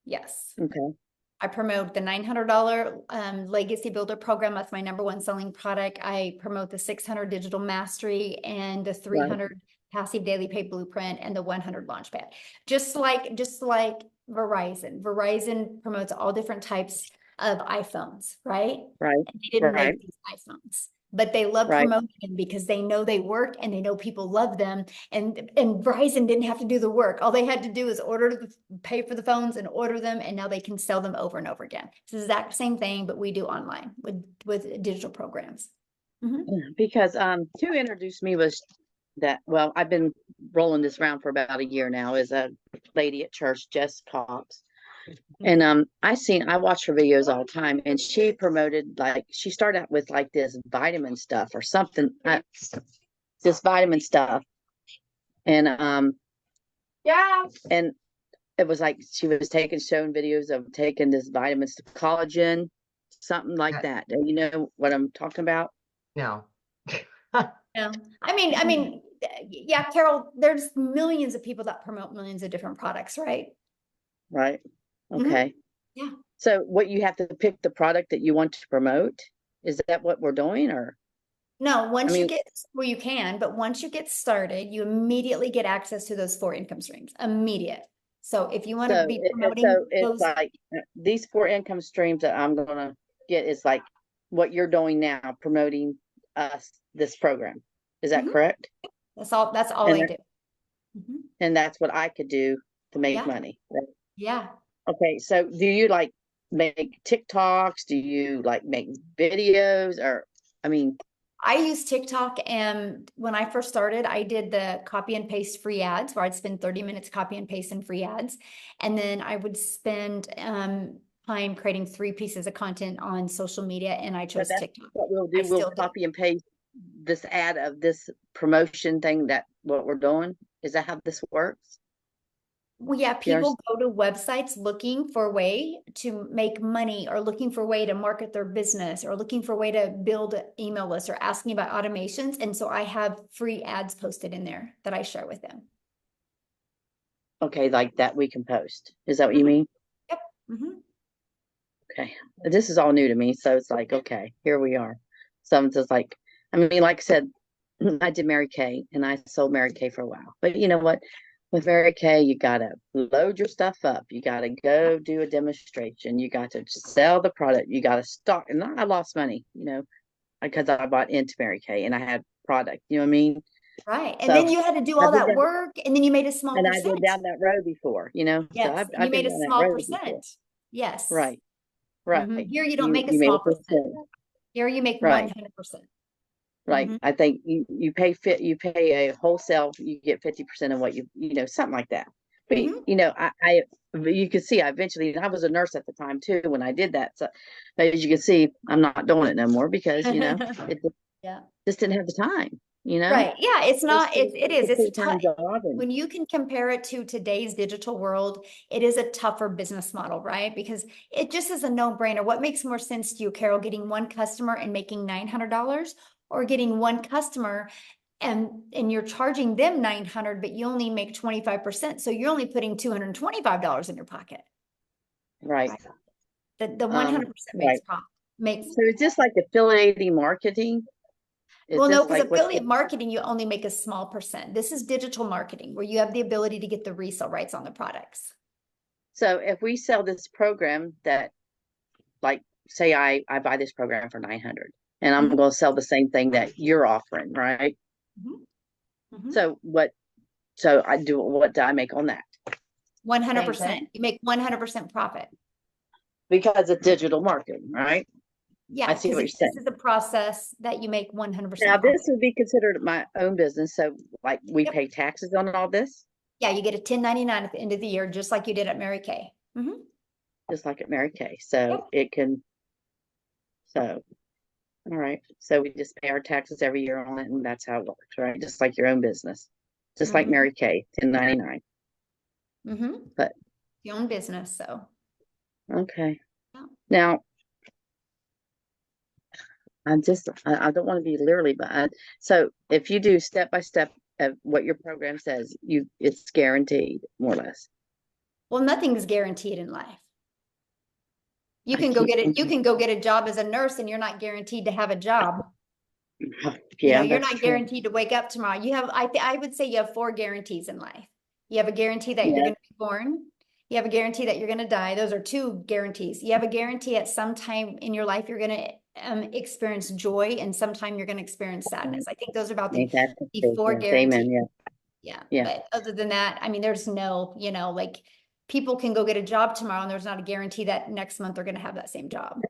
Yes. Okay. I promote the $900 Legacy Builder program. That's my #1 selling product. I promote the 600 Digital Mastery and the 300 Passive Daily Pay Blueprint and the 100 Launchpad. Just like Verizon. Verizon promotes all different types of iPhones, right? Right. And they didn't make these iPhones, but they love promoting them because they know they work and they know people love them. And Verizon didn't have to do the work. All they had to do is pay for the phones and order them, and now they can sell them over and over again. It's the exact same thing, but we do online with digital programs. Because who introduced me was that, well, I've been rolling this around for about a year now, is a lady at church, Jess Cox. And I watch her videos all the time, and she promoted, like, she started out with like this vitamin stuff or something, this vitamin stuff. And and it was like she was showing videos of taking this vitamins to collagen, something like that. Do you know what I'm talking about? No. No, I mean, yeah, Carol, there's millions of people that promote millions of different products, right? Right. Okay. Yeah. So what, you have to pick the product that you want to promote? Is that what we're doing, or? No, you can, but once you get started, you immediately get access to those 4 income streams. Immediate. So if you want to be promoting it's those, like these 4 income streams that I'm gonna get is like what you're doing now, promoting this program. Is that correct? that's all I do. And that's what I could do to make money. Right? Yeah. Okay, so do you like make TikToks? Do you like make videos? Or, I mean, I use TikTok, and when I first started, I did the copy and paste free ads where I'd spend 30 minutes copy and paste in free ads. And then I would spend time creating 3 pieces of content on social media, and I chose TikTok. What we'll do, we'll copy and paste this ad of this promotion thing, that what we're doing. Is that how this works? Well, yeah, people go to websites looking for a way to make money, or looking for a way to market their business, or looking for a way to build an email list, or asking about automations. And so I have free ads posted in there that I share with them. Okay, like that we can post. Is that what you mean? Yep. Okay. This is all new to me. So it's like, okay, here we are. Someone's just like, I mean, like I said, I did Mary Kay, and I sold Mary Kay for a while. But you know what? with Mary Kay, you gotta load your stuff up. You gotta go do a demonstration. You got to sell the product. You gotta stock. And I lost money, because I bought into Mary Kay and I had product. You know what I mean? Right. And So then you had to do all I've been that down, work and then you made a small and I've been percent. down that road before. So Yes. And you I've been made a down that small road before. percent. Yes. Right. Here you don't make a You made small a percent. percent. Here you make Right. 100%. Right. I think you pay a wholesale, you get 50% of what something like that. But you can see I was a nurse at the time too when I did that. So as you can see, I'm not doing it no more because it Yeah. just didn't have the time, Right. Yeah. It's not, it is. It's full-time tough. job. And When you can compare it to today's digital world, it is a tougher business model, right? Because it just is a no-brainer. What makes more sense to you, Carol, getting one customer and making $900 or getting one customer and you're charging them 900, but you only make 25%. So you're only putting $225 in your pocket. right. The 100% right. makes So it's just like affiliating marketing. well, no, because affiliate marketing, you only make a small percent. This is digital marketing where you have the ability to get the resale rights on the products. So if we sell this program that, like, say I buy this program for 900 and I'm going to sell the same thing that you're offering, right? So what do I make on that? 100%. You make 100% profit. Because it's digital marketing, right? Yeah, I see what you're saying. This is a process that you make 100%. Now, this would be considered my own business. So, like, we pay taxes on all this? Yeah, you get a 1099 at the end of the year, just like you did at Mary Kay. Just like at Mary Kay. So, all right. So, we just pay our taxes every year on it, and that's how it works, right? Just like your own business. Just like Mary Kay, 1099. But your own business, so. Okay. Yeah. Now, I don't want to be literally, but so if you do step by step of what your program says, it's guaranteed, more or less. Well, nothing is guaranteed in life. You can go get a job as a nurse and you're not guaranteed to have a job. Yeah, you're not guaranteed to wake up tomorrow. You have, I would say you have 4 guarantees in life. You have a guarantee that you're going to be born. You have a guarantee that you're going to die. Those are 2 guarantees. You have a guarantee at some time in your life, you're going to experience joy and sometime you're going to experience sadness. I think those are about the 4 guarantees. Amen, yeah. But other than that, I mean, there's no, like people can go get a job tomorrow and there's not a guarantee that next month they're going to have that same job.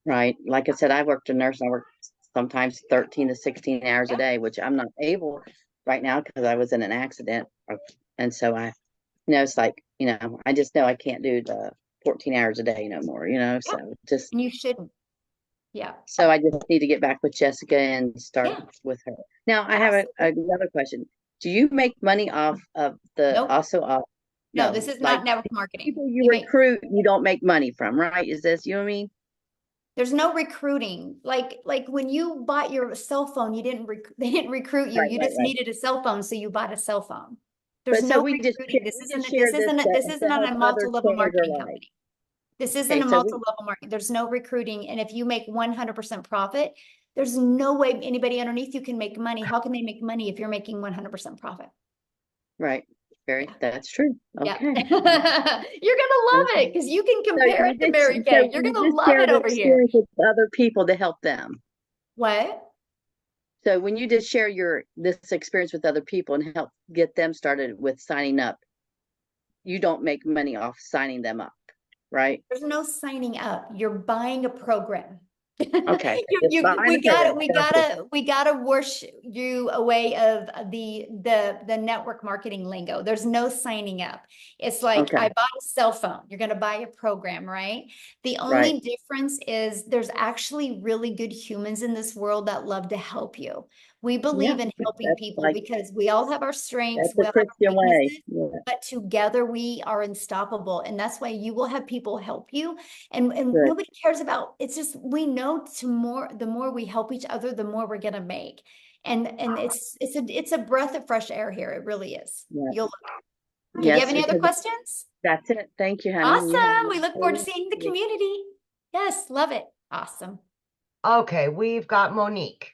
Right. Like I said, I worked a nurse. I work sometimes 13 to 16 hours a day, which I'm not able right now because I was in an accident. And so it's like, I just know I can't do the 14 hours a day no more, so just. And you shouldn't. Yeah. So I just need to get back with Jessica and start with her. Now I have another question. Do you make money off of No, this is not network marketing. People you recruit, you don't make money from, right? Is this, you know what I mean? There's no recruiting. Like when you bought your cell phone, they didn't recruit you. You just needed a cell phone, so you bought a cell phone. There's no recruiting. This isn't on a multi-level marketing company. This isn't a multi-level marketing. There's no recruiting. And if you make 100% profit, there's no way anybody underneath you can make money. How can they make money if you're making 100% profit? Right. That's true. Okay. Yeah. You're gonna love it because you can compare it to Mary Kay. You're gonna love it over here. With other people to help them. What? So when you just share this experience with other people and help get them started with signing up, you don't make money off signing them up, right? There's no signing up. You're buying a program. Okay. we gotta wash you away of the network marketing lingo. There's no signing up. It's like I bought a cell phone. You're gonna buy a program, right? The only difference is there's actually really good humans in this world that love to help you. We believe in helping people because we all have our strengths, we all have our weaknesses, but together we are unstoppable. And that's why you will have people help you. And nobody cares about, it's just, we know the more we help each other, the more we're going to make. And it's a breath of fresh air here. It really is. Do you have any other questions? That's it. Thank you, honey. Awesome. We look forward to seeing the community. Yes. Love it. Awesome. Okay. We've got Monique.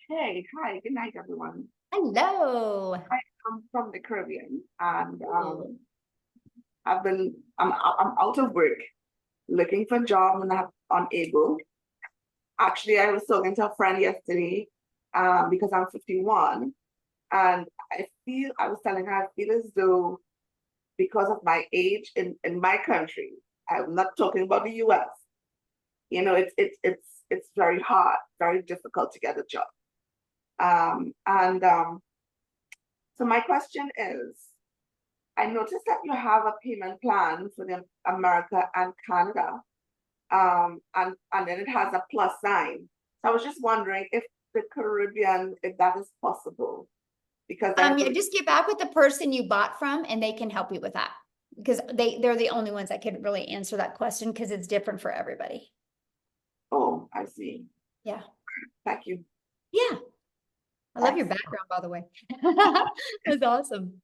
Hey, hi, good night, everyone. Hello. I'm from the Caribbean, and Ooh. I'm out of work, looking for a job, and I'm unable. Actually, I was talking to a friend yesterday, because I'm 51, and I was telling her, I feel as though because of my age in my country, I'm not talking about the US, it's very hard, very difficult to get a job. And So my question is, I noticed that you have a payment plan for the America and Canada, and then it has a plus sign. So I was just wondering if the Caribbean, if that is possible, because Yeah, just get back with the person you bought from and they can help you with that. Because they're the only ones that could really answer that question because it's different for everybody. Oh, I see. Yeah. Thank you. Yeah. I love your background, by the way. That's awesome.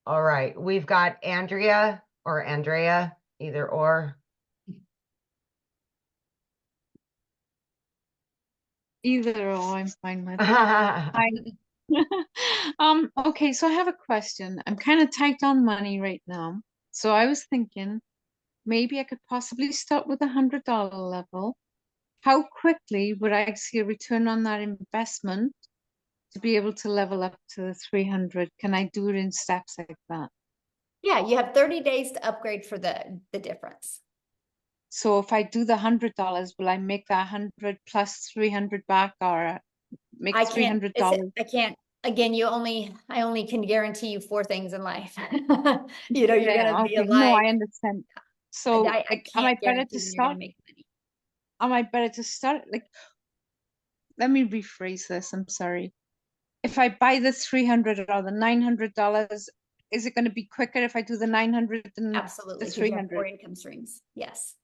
All right, we've got Andrea or Andrea, either or. Either or, I'm fine with. Okay, so I have a question. I'm kind of tight on money right now. So I was thinking maybe I could possibly start with $100 level. How quickly would I see a return on that investment to be able to level up to the 300? Can I do it in steps like that? Yeah, you have 30 days to upgrade for the difference. So if I do the $100, will I make that 100 plus 300 back, or make $300? I can't, again, I only can guarantee you 4 things in life. You're gonna be Okay. No, alive. I understand. So I am I can't better guarantee to when you're gonna start? make money. Am I better to start? Like, let me rephrase this. I'm sorry. If I buy the 300 or the $900, is it going to be quicker if I do the 900 than the Absolutely, because you have 4 300? income streams. Yes.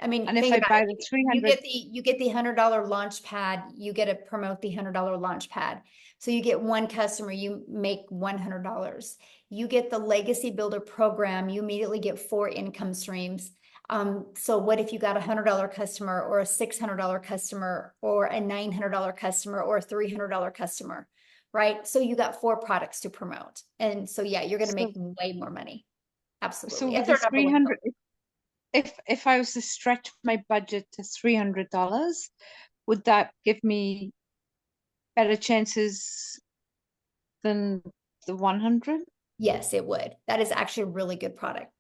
I mean, And if think I about buy it. the You 300, get the $100 launch pad. You get to promote the $100 launch pad. So you get 1 customer, you make $100. You get the legacy builder program. You immediately get 4 income streams. So what if you got a $100 customer or a $600 customer or a $900 customer or a $300 customer, right? So you got 4 products to promote. And so, yeah, you're going to make way more money. so Absolutely. with If the they're number 1 300, if I was to stretch my budget to $300, would that give me better chances than the 100? Yes, it would. That is actually a really good product.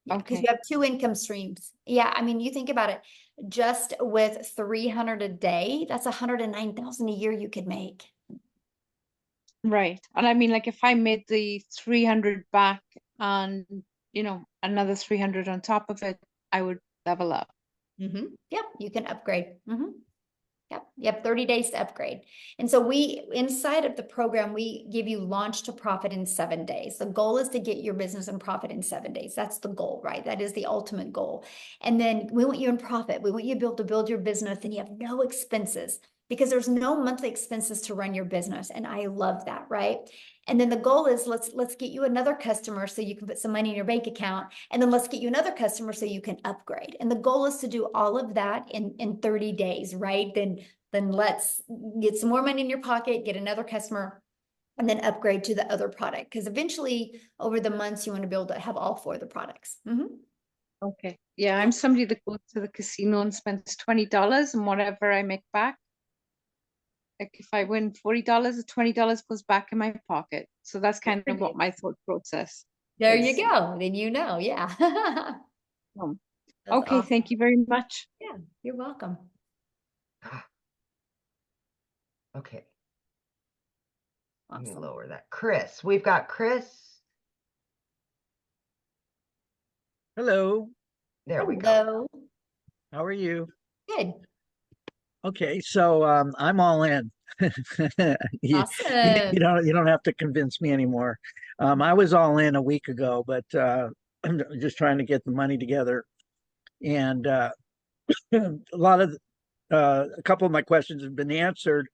Yeah, because you have 2 income streams. Yeah, I mean, you think about it, just with 300 a day, that's 109,000 a year you could make. Right. And I mean, like, if I made the 300 back and, another 300 on top of it, I would level up. Yep, you can upgrade. Yep, you have 30 days to upgrade. And so inside of the program, we give you launch to profit in 7 days. The goal is to get your business in profit in 7 days. That's the goal, right? That is the ultimate goal. And then we want you in profit. We want you to build your business and you have no expenses, because there's no monthly expenses to run your business. And I love that, right? And then the goal is let's get you another customer so you can put some money in your bank account. And then let's get you another customer so you can upgrade. And the goal is to do all of that in 30 days, right? Then let's get some more money in your pocket, get another customer, and then upgrade to the other product. Because eventually over the months, you want to be able to have all 4 of the products. Okay. Yeah, I'm somebody that goes to the casino and spends $20 and whatever I make back. Like, if I win $40, the $20 goes back in my pocket. So that's kind of what my thought process There is. you go. Then yeah. Okay, awesome. thank you very much. Yeah, you're welcome. Okay. Let me lower that. Chris, we've got Chris. Hello. There we go. How are you? Good. Okay, so I'm all in. Awesome. You don't have to convince me anymore. I was all in a week ago, but I'm just trying to get the money together. And a couple of my questions have been answered.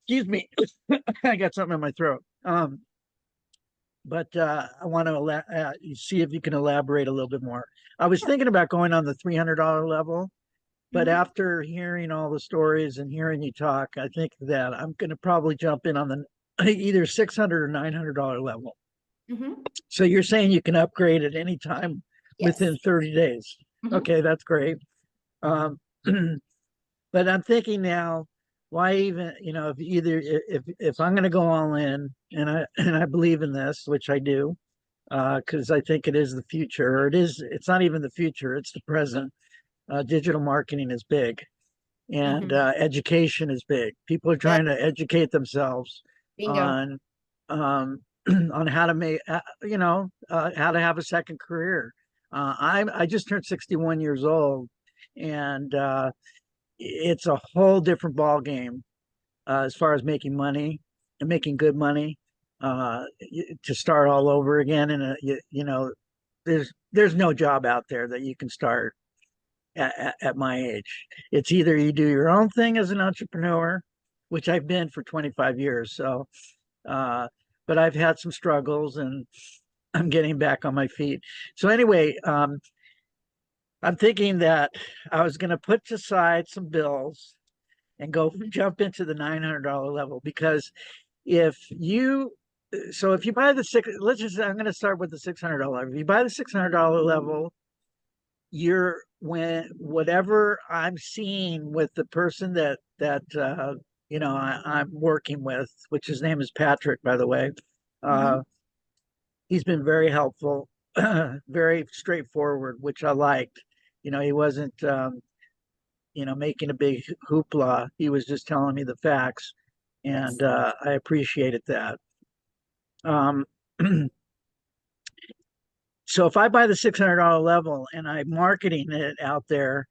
Excuse me, I got something in my throat. But I want to see if you can elaborate a little bit more. I was thinking about going on the $300 level, But Mhm. after hearing all the stories and hearing you talk, I think that I'm going to probably jump in on the either 600 or $900 level. Mhm. So you're saying you can upgrade at any time within Yes. 30 days. Mhm. Okay, that's great. Um, but I'm thinking now, why even, if either if I'm going to go all in, and I believe in this, which I do, because I think it is the future, or it's not even the future, it's the present. Digital marketing is big, and education is big. People are trying to educate themselves Bingo. on on how to make how to have a second career. I just turned 61 years old, and it's a whole different ball game as far as making money and making good money, to start all over again. And there's no job out there that you can start at my age. It's either you do your own thing as an entrepreneur, which I've been for 25 years. So, but I've had some struggles, and I'm getting back on my feet. So anyway, I'm thinking that I was going to put aside some bills and go jump into the $900 level, because if you if you buy the I'm going to start with the $600. If you buy the $600 level, whatever I'm seeing with the person that I'm working with, which his name is Patrick, by the way. He's been very helpful, very straightforward, which I liked. He wasn't making a big hoopla. He was just telling me the facts, and I appreciated that. So if I buy the $600 level and I'm marketing it out there,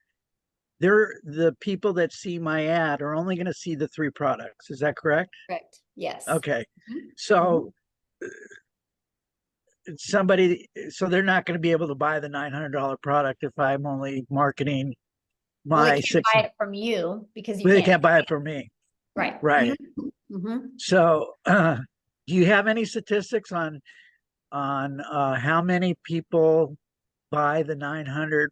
the people that see my ad are only going to see the 3 products. Is that correct? Correct. Yes. Okay. Mhm. So they're not going to be able to buy the $900 product if I'm only marketing Well, they my can't buy it from you because you Well, they can't. can't buy it from me. Right. Right. Mhm. So, do you have any statistics on how many people buy the 900?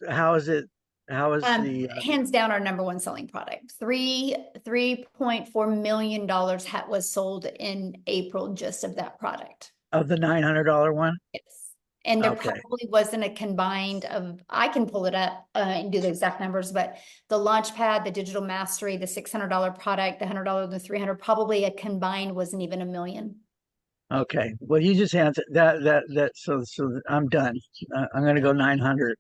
How is it? How is the Hands down our number one selling product. $3.4 million was sold in April just of that product. of the $900 one? Yes. And there Okay. probably wasn't a combined of, I can pull it up and do the exact numbers, but the Launchpad, the Digital Mastery, the $600 product, the $100, the 300, probably a combined wasn't even $1 million. Okay. Well, you just answered that. So I'm done. I'm going to go 900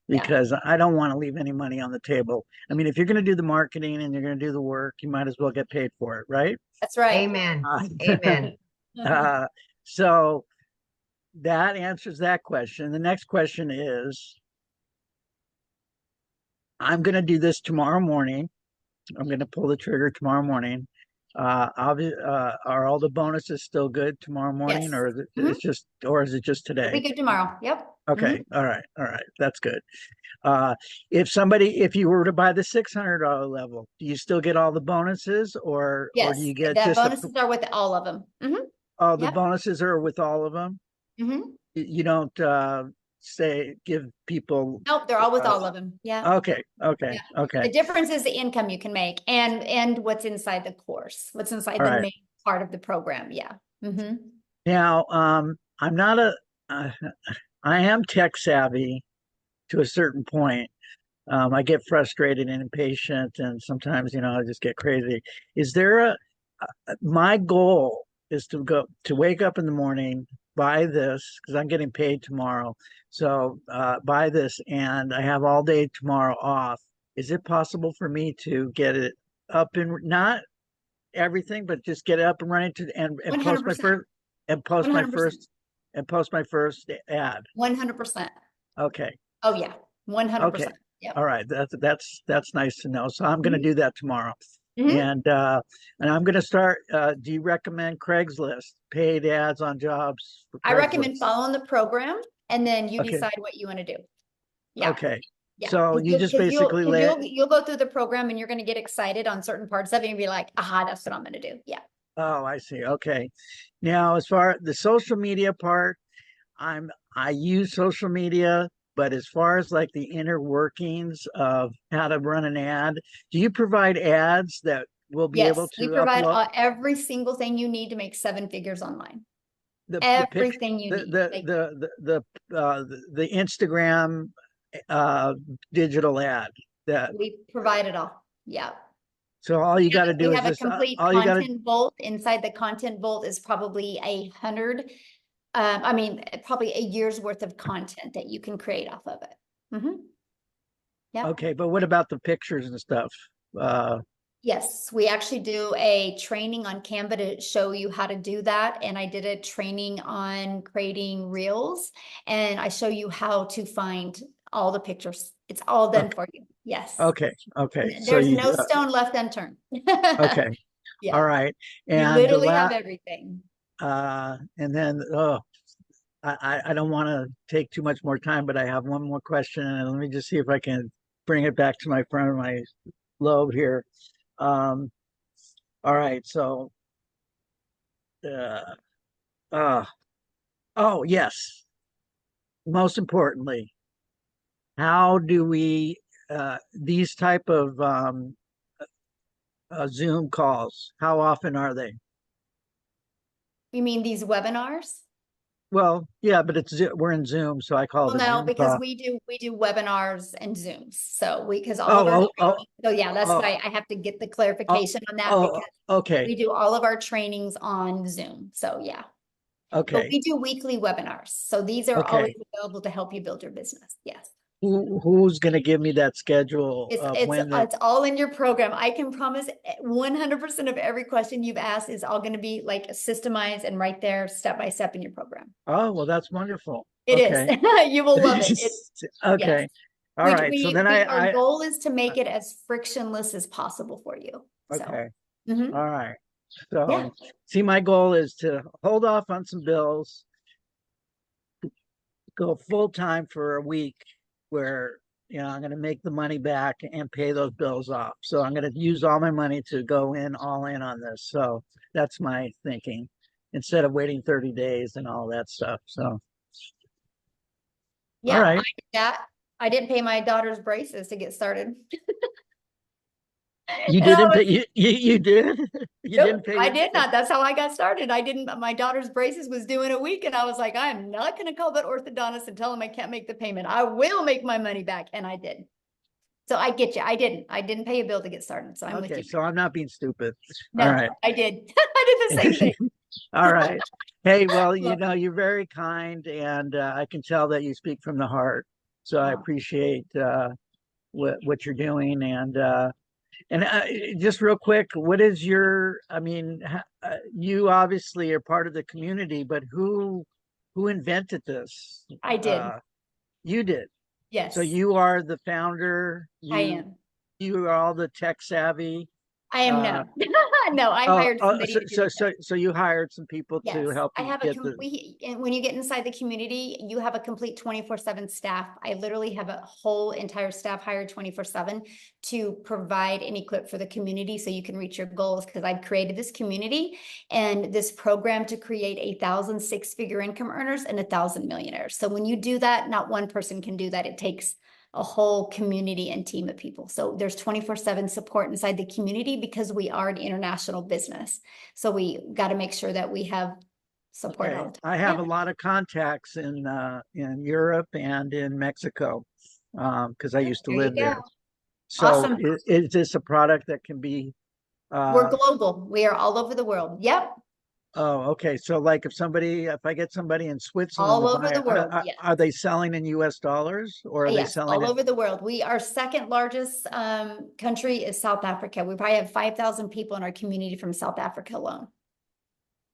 because I don't want to leave any money on the table. I mean, if you're going to do the marketing and you're going to do the work, you might as well get paid for it, right? That's right. Amen. Amen. So that answers that question. The next question is, I'm going to do this tomorrow morning. I'm going to pull the trigger tomorrow morning. Are all the bonuses still good tomorrow morning, Yes. or is it just It'll today? be good tomorrow. Yep. Okay. All right. That's good. If you were to buy the $600 level, do you still get all the bonuses, or Yes. do you get The just bonuses are with all of them. oh, the Yep. bonuses are with all of them? You don't give people. Nope, they're all with all of them. Yeah. Okay. Yeah. The difference is the income you can make and what's inside the course, what's inside All the right. main part of the program. Yeah. Now, I'm not I am tech savvy to a certain point. I get frustrated and impatient, and sometimes, I just get crazy. Is there my goal is to wake up in the morning, buy this, because I'm getting paid tomorrow. So, buy this, and I have all day tomorrow off. Is it possible for me to get it up and not everything, but just get it up and running and post my 100%. first and post my 100%. first and post my first ad? 100%. Okay. Oh yeah. 100%. Okay. Yeah. All right. That's nice to know. So I'm going to do that tomorrow. And I'm going to start. Do you recommend Craigslist, paid ads on jobs for I recommend Craigslist? following the program and then you Okay. decide what you want to do. Yeah. Okay. Yeah. So you just basically you'll go through the program and you're going to get excited on certain parts of it and be like, aha, that's what I'm going to do. Yeah. Oh, I see. Okay. Now, as far as the social media part, I use social media but as far as like the inner workings of how to run an ad, do you provide ads that will be able Yes, to we provide upload every single thing you need to make 7 figures online. the picture, Everything you need. Like, the Instagram digital ad that we provide it all. Yeah. so all you got to do We is have a just complete all you got to content vault. Inside the content vault is probably 100. I mean, probably a year's worth of content that you can create off of it. Yeah. okay, but what about the pictures and stuff? Yes, we actually do a training on Canva to show you how to do that. And I did a training on creating reels, and I show you how to find all the pictures. It's all done for you. Yes. Okay. So There's you no stone left unturned. okay. Yeah. All right. You And literally have everything. and then I don't want to take too much more time, but I have one more question, and let me just see if I can bring it back to my front of my lobe here. All right, so oh yes, most importantly, how do we these type of Zoom calls, how often are they? You mean these webinars? Well, yeah, but we're in Zoom, so I call Well, it a no, Zoom because call. we do webinars and Zooms. So because all of our so yeah, that's why I have to get the clarification on that, because okay. we do all of our trainings on Zoom. So yeah. But Okay. we do weekly webinars. So these are always available to help you build your business. Yes. Who's going to give me that schedule of when It's all in your program. I can promise 100% of every question you've asked is all going to be like systemized and right there step by step in your program. Oh, well, that's wonderful. It is. You will love it. Okay. Yes. All right. So then our goal is to make it as frictionless as possible for you. Okay. So. All right. So Yeah. see, my goal is to hold off on some bills, go full time for a week where, I'm going to make the money back and pay those bills off. So I'm going to use all my money to go all in on this. So that's my thinking, instead of waiting 30 days and all that stuff. So. Yeah, all right. I didn't pay my daughter's braces to get started. You didn't pay, you did? You didn't pay? I did not. That's how I got started. I didn't, my daughter's braces was due in a week, and I was like, I'm not going to call that orthodontist and tell him I can't make the payment. I will make my money back. And I did. So I get you. I didn't pay a bill to get started. So I'm with you. So I'm not being stupid. No, all right. I did. I did the same thing. All right. Hey, well, you're very kind, and I can tell that you speak from the heart. So I appreciate what you're doing. And just real quick, what is your, you obviously are part of the community, but who invented this? I did. You did. Yes. So you are the founder. I am. You are all the tech savvy. I am no. No, I hired somebody. So you hired some people to help you get when you get inside the community, you have a complete 24/7 staff. I literally have a whole entire staff hired 24/7 to provide and equip for the community so you can reach your goals, because I've created this community and this program to create 1,000 six-figure income earners and 1,000 millionaires. So when you do that, not one person can do that. It takes a whole community and team of people. So there's 24/7 support inside the community because we are an international business. So we got to make sure that we have support all the time. I have a lot of contacts in Europe and in Mexico, because I used to live there. So awesome. Is this a product that can be we're global. We are all over the world. Yep. Oh, okay. So like if I get somebody in Switzerland, all over the world, yes. Are they selling in US dollars, or are they selling all over the world? Our second largest country is South Africa. We probably have 5,000 people in our community from South Africa alone.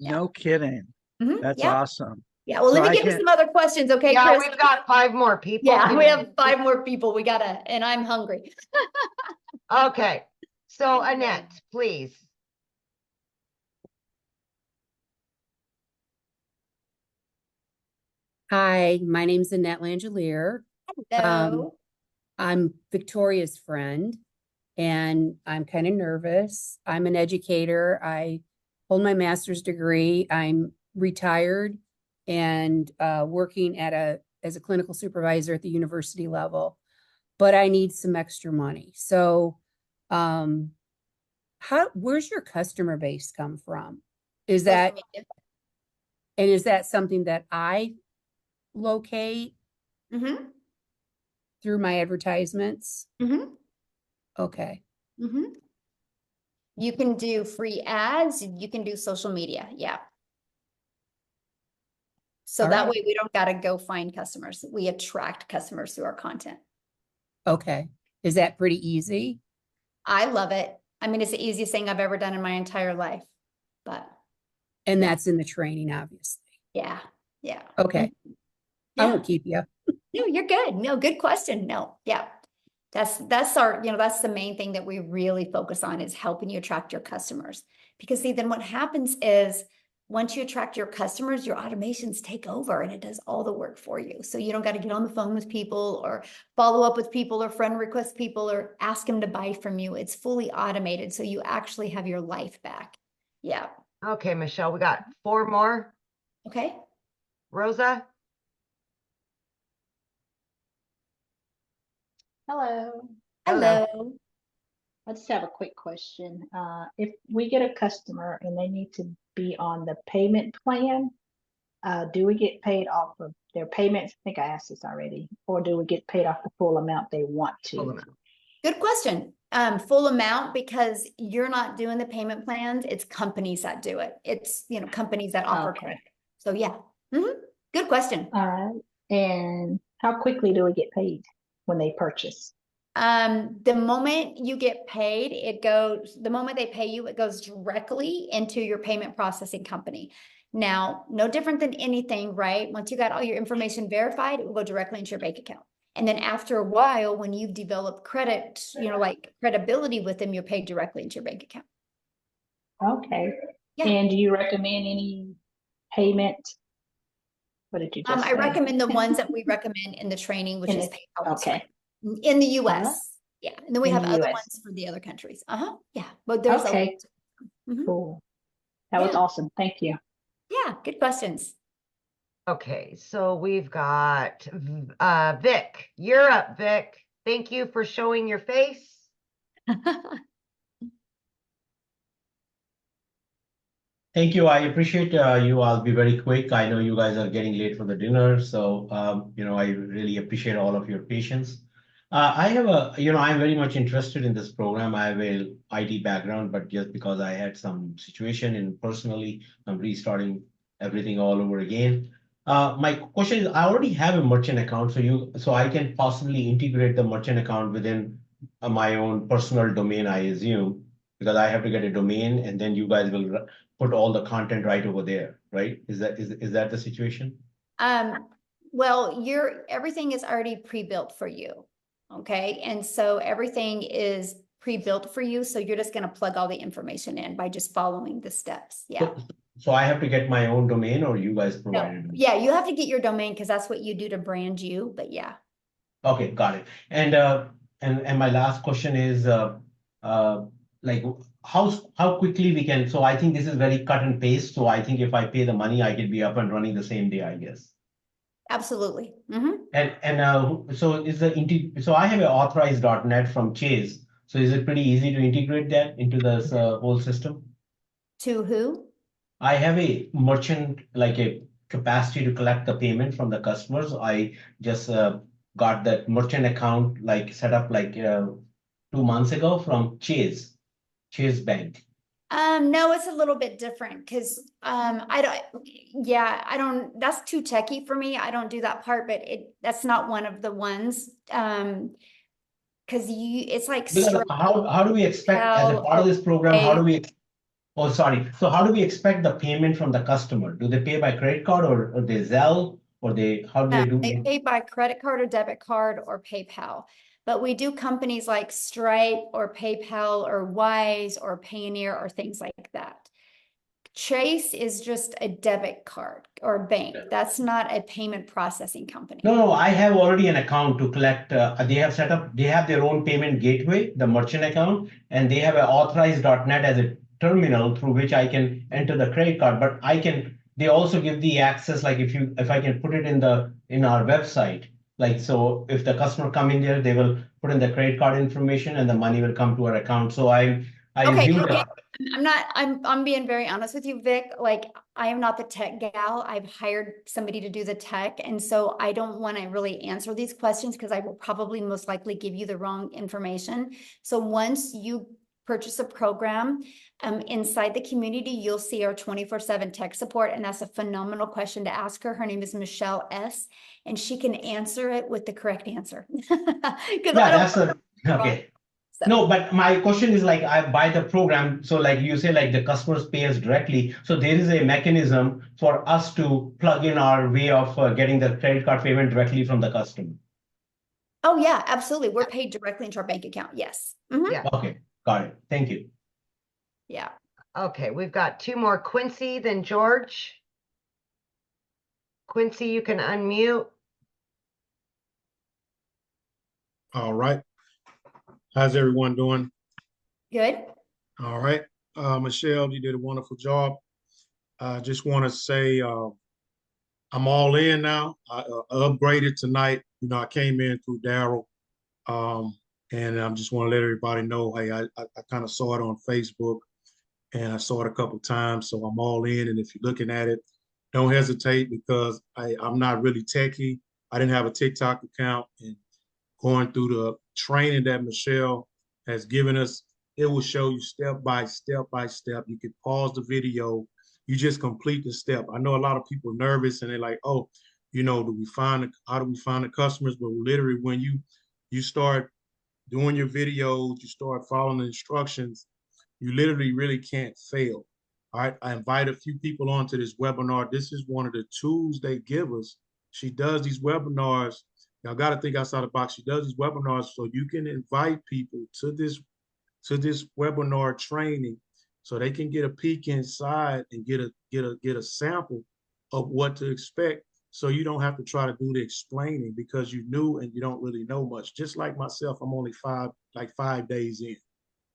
No kidding. That's awesome. Yeah, well, let me get to some other questions, okay, yeah, Chris? we've got 5 more people. Yeah, we have 5 more people. And I'm hungry. Okay, so Annette, please. Hi, my name's Annette Langelier. Hello. I'm Victoria's friend, and I'm kind of nervous. I'm an educator. I hold my master's degree. I'm retired and working at a as a clinical supervisor at the university level, but I need some extra money. So, where's your customer base come from? Is that something that I locate through my advertisements? Okay. You can do free ads, you can do social media. Yeah. So All that right. way we don't got to go find customers. We attract customers through our content. Okay. Is that pretty easy? I love it. I mean, it's the easiest thing I've ever done in my entire life, but. And that's in the training, obviously. Yeah. Yeah. Okay. I won't keep you. No, you're good. No, good question. No. Yeah. That's our, that's the main thing that we really focus on is helping you attract your customers. Because see, then what happens is once you attract your customers, your automations take over and it does all the work for you. So you don't got to get on the phone with people or follow up with people or friend request people or ask them to buy from you. It's fully automated. So you actually have your life back. Yeah. Okay, Michelle, we got 4 more. Okay. Rosa? Hello. Hello. I just have a quick question. If we get a customer and they need to be on the payment plan, do we get paid off of their payments? I think I asked this already. Or do we get paid off the full amount they want to? Good question. Full amount because you're not doing the payment plans. It's companies that do it. It's, companies that offer credit. So yeah. Good question. All right. And how quickly do we get paid when they purchase? The moment you get paid, the moment they pay you, it goes directly into your payment processing company. Now, no different than anything, right? Once you got all your information verified, it will go directly into your bank account. And then after a while, when you've developed credit, like credibility with them, you're paid directly into your bank account. Okay. Yeah. And do you recommend any payment? What did you just say? I recommend the ones that we recommend in the training, which is PayPal. Okay. In the US. Yeah. And then we In have the other US. ones for the other countries. Yeah. But there's Okay. Cool. That was awesome. Thank you. Yeah. Good questions. Okay, so we've got Vic. You're up, Vic. Thank you for showing your face. Thank you. I appreciate you. I'll be very quick. I know you guys are getting late for the dinner, so I really appreciate all of your patience. I have I'm very much interested in this program. I have a IT background, but just because I had some situation and personally, I'm restarting everything all over again. My question is, I already have a merchant account, so I can possibly integrate the merchant account within my own personal domain, I assume, because I have to get a domain, and then you guys will put all the content right over there, right? Is that the situation? Well, everything is already pre-built for you. Okay. And so everything is pre-built for you. So you're just going to plug all the information in by just following the steps. Yeah. So I have to get my own domain, or you guys provide it? Yeah, you have to get your domain because that's what you do to brand you. But yeah. Okay, got it. And my last question is like how quickly we can. So I think this is very cut and paste. So I think if I pay the money, I can be up and running the same day, I guess. Absolutely. So I have an authorized.net from Chase. So is it pretty easy to integrate that into this whole system? To who? I have a merchant, like a capacity to collect the payment from the customers. I just got that merchant account set up 2 months ago from Chase Bank. No, it's a little bit different because I don't, that's too techy for me. I don't do that part, but that's not one of the ones. Because it's like how do we expect as a part of this program, so how do we expect the payment from the customer? Do they pay by credit card or they Zelle or how do they do? They pay by credit card or debit card or PayPal. But we do companies like Stripe or PayPal or Wise or Payoneer or things like that. Chase is just a debit card or bank. That's not a payment processing company. No, I have already an account to collect. They have their own payment gateway, the merchant account, and they have an authorized.net as a terminal through which I can enter the credit card, but I can they also give the access, like if I can put it in our website, like, so if the customer come in there, they will put in the credit card information and the money will come to our account. So I Okay, assume okay. that. I'm being very honest with you, Vic. Like, I am not the tech gal. I've hired somebody to do the tech. And so I don't want to really answer these questions because I will probably most likely give you the wrong information. So once you purchase a program, inside the community, you'll see our 24/7 tech support. And that's a phenomenal question to ask her. Her name is Michelle S. And she can answer it with the correct answer. Because Okay. No, but my question is, like, I buy the program. So like you say, like the customers pay us directly. So there is a mechanism for us to plug in our way of getting the credit card payment directly from the customer. Oh yeah, absolutely. We're paid directly into our bank account. Yes. Yeah. Okay, got it. Thank you. Yeah. Okay, we've got two more, Quincy, then George. Quincy, you can unmute. All right. How's everyone doing? Good. All right. Michelle, you did a wonderful job. I just want to say I'm all in now. I upgraded tonight. You know, I came in through Daryl. And I just want to let everybody know, hey, I kind of saw it on Facebook and I saw it a couple times. So I'm all in. And if you're looking at it, don't hesitate, because I'm not really techie. I didn't have a TikTok account, and going through the training that Michelle has given us, it will show you step by step by step. You can pause the video. You just complete the step. I know a lot of people are nervous and they're like, oh, you know, how do we find the customers? But literally, when you start doing your videos, you start following the instructions, you literally really can't fail. All right. I invite a few people onto this webinar. This is one of the tools they give us. She does these webinars. Y'all got to think outside the box. She does these webinars so you can invite people to this webinar training, so they can get a peek inside and get a sample of what to expect. So you don't have to try to do the explaining, because you knew and you don't really know much. Just like myself, I'm only 5 days in.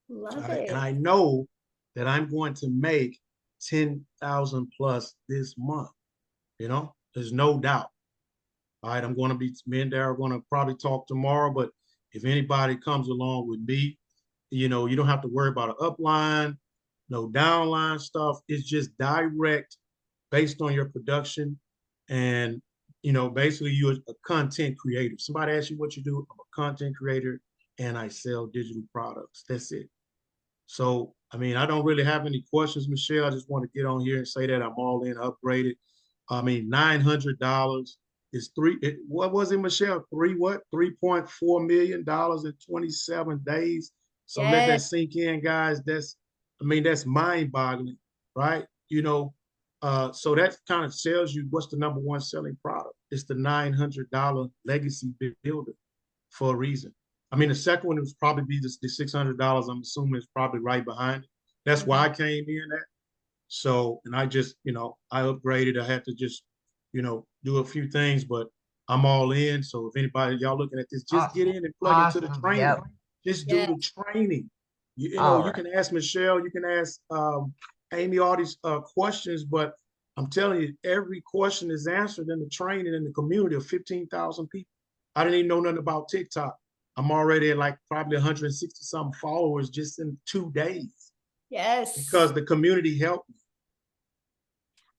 Love Right? it. And I know that I'm going to make 10,000 plus this month. You know, there's no doubt. All right, me and Darryl are going to probably talk tomorrow, but if anybody comes along with me, you know, you don't have to worry about an upline, no downline stuff. It's just direct based on your production. And, you know, basically you're a content creator. Somebody asks you what you do, I'm a content creator and I sell digital products. That's it. So, I mean, I don't really have any questions, Michelle. I just want to get on here and say that I'm all in, upgraded. I mean, $900 is what was it, Michelle? $3.4 million in 27 days. So let that sink in, guys. That's mind boggling, right? You know, so that kind of tells you what's the number one selling product. It's the $900 legacy builder for a reason. I mean, the second one was probably be the $600. I'm assuming it's probably right behind it. That's why I came in at. So, and I just, you know, I upgraded. I had to just, you know, do a few things, but I'm all in. So if anybody, y'all looking at this, just get in and plug into the training. Yep. Just do the training. You know, you can ask Michelle, you can ask Amy all these questions, but I'm telling you, every question is answered in the training in the community of 15,000 people. I didn't even know nothing about TikTok. I'm already at like probably 160 something followers just in 2 days. Yes. Because the community helped me.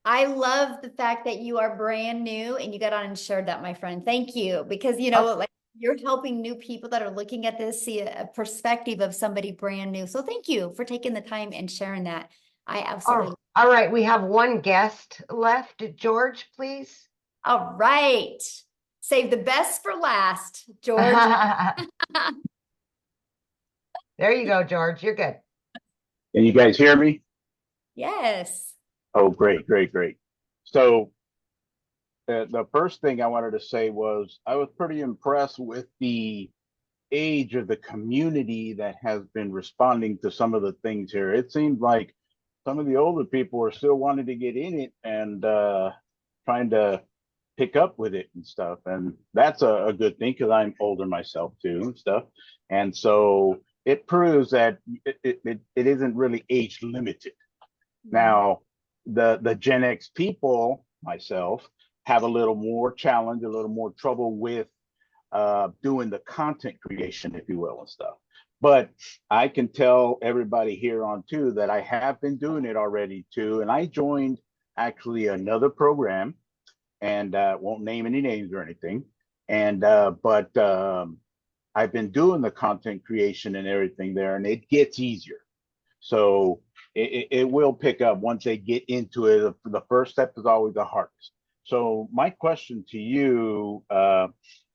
I love the fact that you are brand new and you got on and shared that, my friend. Thank you. Because, you know, like, you're helping new people that are looking at this see a perspective of somebody brand new. So thank you for taking the time and sharing that. I absolutely. All right. We have one guest left. George, please. All right. Save the best for last, George. There you go, George. You're good. Can you guys hear me? Yes. Oh, great, great, great. So the first thing I wanted to say was I was pretty impressed with the age of the community that has been responding to some of the things here. It seemed like some of the older people are still wanting to get in it and trying to pick up with it and stuff. And that's a good thing, because I'm older myself too and stuff. And so it proves that it isn't really age limited. Now, the Gen X people, myself, have a little more challenge, a little more trouble with doing the content creation, if you will, and stuff. But I can tell everybody here on too that I have been doing it already too. And I joined actually another program, and won't name any names or anything. And but I've been doing the content creation and everything there, and it gets easier. So it will pick up once they get into it. The first step is always the hardest. So my question to you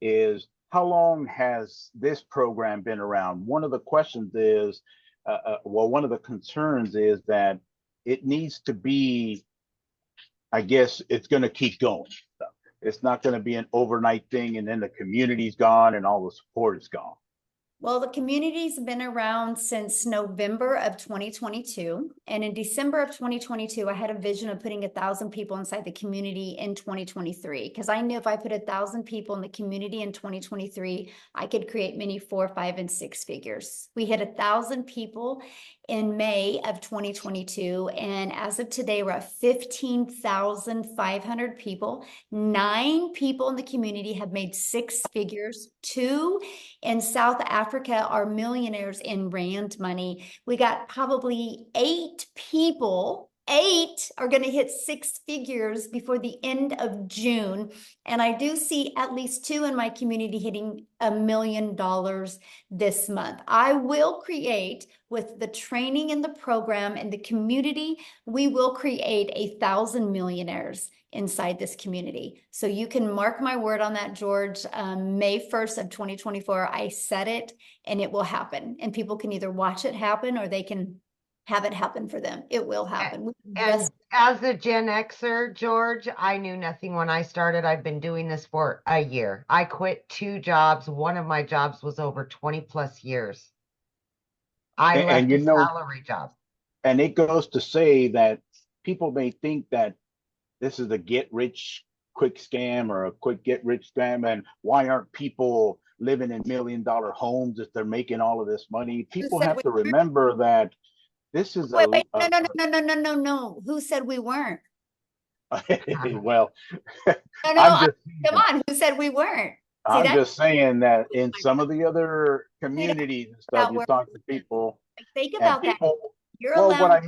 is, how long has this program been around? One of the questions is, well, one of the concerns is that it needs to be, I guess it's going to keep going. It's not going to be an overnight thing and then the community's gone and all the support is gone. Well, the community's been around since November of 2022. And in December of 2022, I had a vision of putting 1,000 people inside the community in 2023. Because I knew if I put 1,000 people in the community in 2023, I could create many 4, 5, and 6 figures. We hit 1,000 people in May of 2022. And as of today, we're at 15,500 people. 9 people in the community have made 6 figures. 2 in South Africa are millionaires in rand money. We got probably 8 people. 8 are going to hit 6 figures before the end of June. And I do see at least 2 in my community hitting $1 million this month. I will create, with the training and the program and the community, we will create 1,000 millionaires inside this community. So you can mark my word on that, George. May 1st of 2024, I said it, and it will happen. And people can either watch it happen or they can have it happen for them. It will happen. And as a Gen Xer, George, I knew nothing when I started. I've been doing this for a year. I quit 2 jobs. One of my jobs was over 20 plus years. I left a salary job. And it goes to say that people may think that this is a get rich quick scam or a quick get rich scam. And why aren't people living in $1 million homes if they're making all of this money? People have to remember that this is no. Who said we weren't? Well, come on. Who said we weren't? I'm just saying that in some of the other communities and stuff, you talk to people. Think about that. You're well, allowed.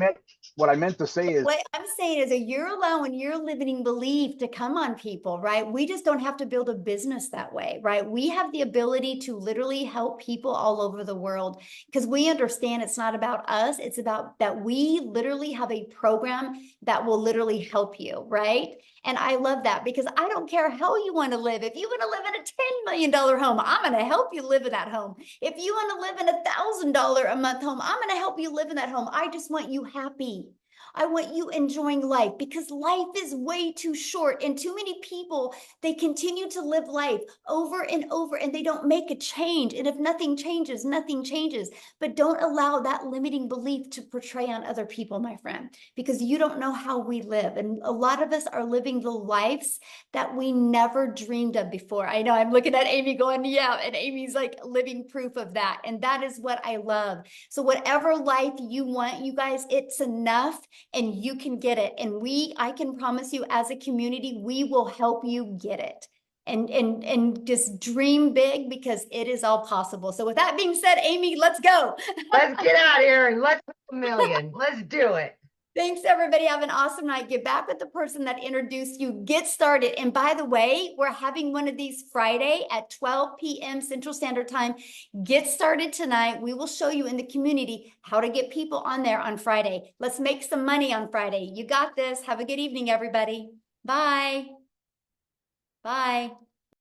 what I meant to say is, what I'm saying is you're allowing your limiting belief to come on people, right? We just don't have to build a business that way, right? We have the ability to literally help people all over the world because we understand it's not about us. It's about that we literally have a program that will literally help you, right? And I love that because I don't care how you want to live. If you want to live in a $10 million home, I'm going to help you live in that home. If you want to live in $1,000 a month home, I'm going to help you live in that home. I just want you happy. I want you enjoying life because life is way too short and too many people, they continue to live life over and over and they don't make a change. And if nothing changes, nothing changes. But don't allow that limiting belief to portray on other people, my friend, because you don't know how we live. And a lot of us are living the lives that we never dreamed of before. I know I'm looking at Amy going, yeah, and Amy's like living proof of that. And that is what I love. So whatever life you want, you guys, it's enough. And you can get it. And I can promise you as a community, we will help you get it. And just dream big because it is all possible. So with that being said, Amy, let's go. Let's get out of here and let's make $1 million. Let's do it. Thanks, everybody. Have an awesome night. Get back with the person that introduced you. Get started. And by the way, we're having one of these Friday at 12 p.m. Central Standard Time. Get started tonight. We will show you in the community how to get people on there on Friday. Let's make some money on Friday. You got this. Have a good evening, everybody. Bye. Bye.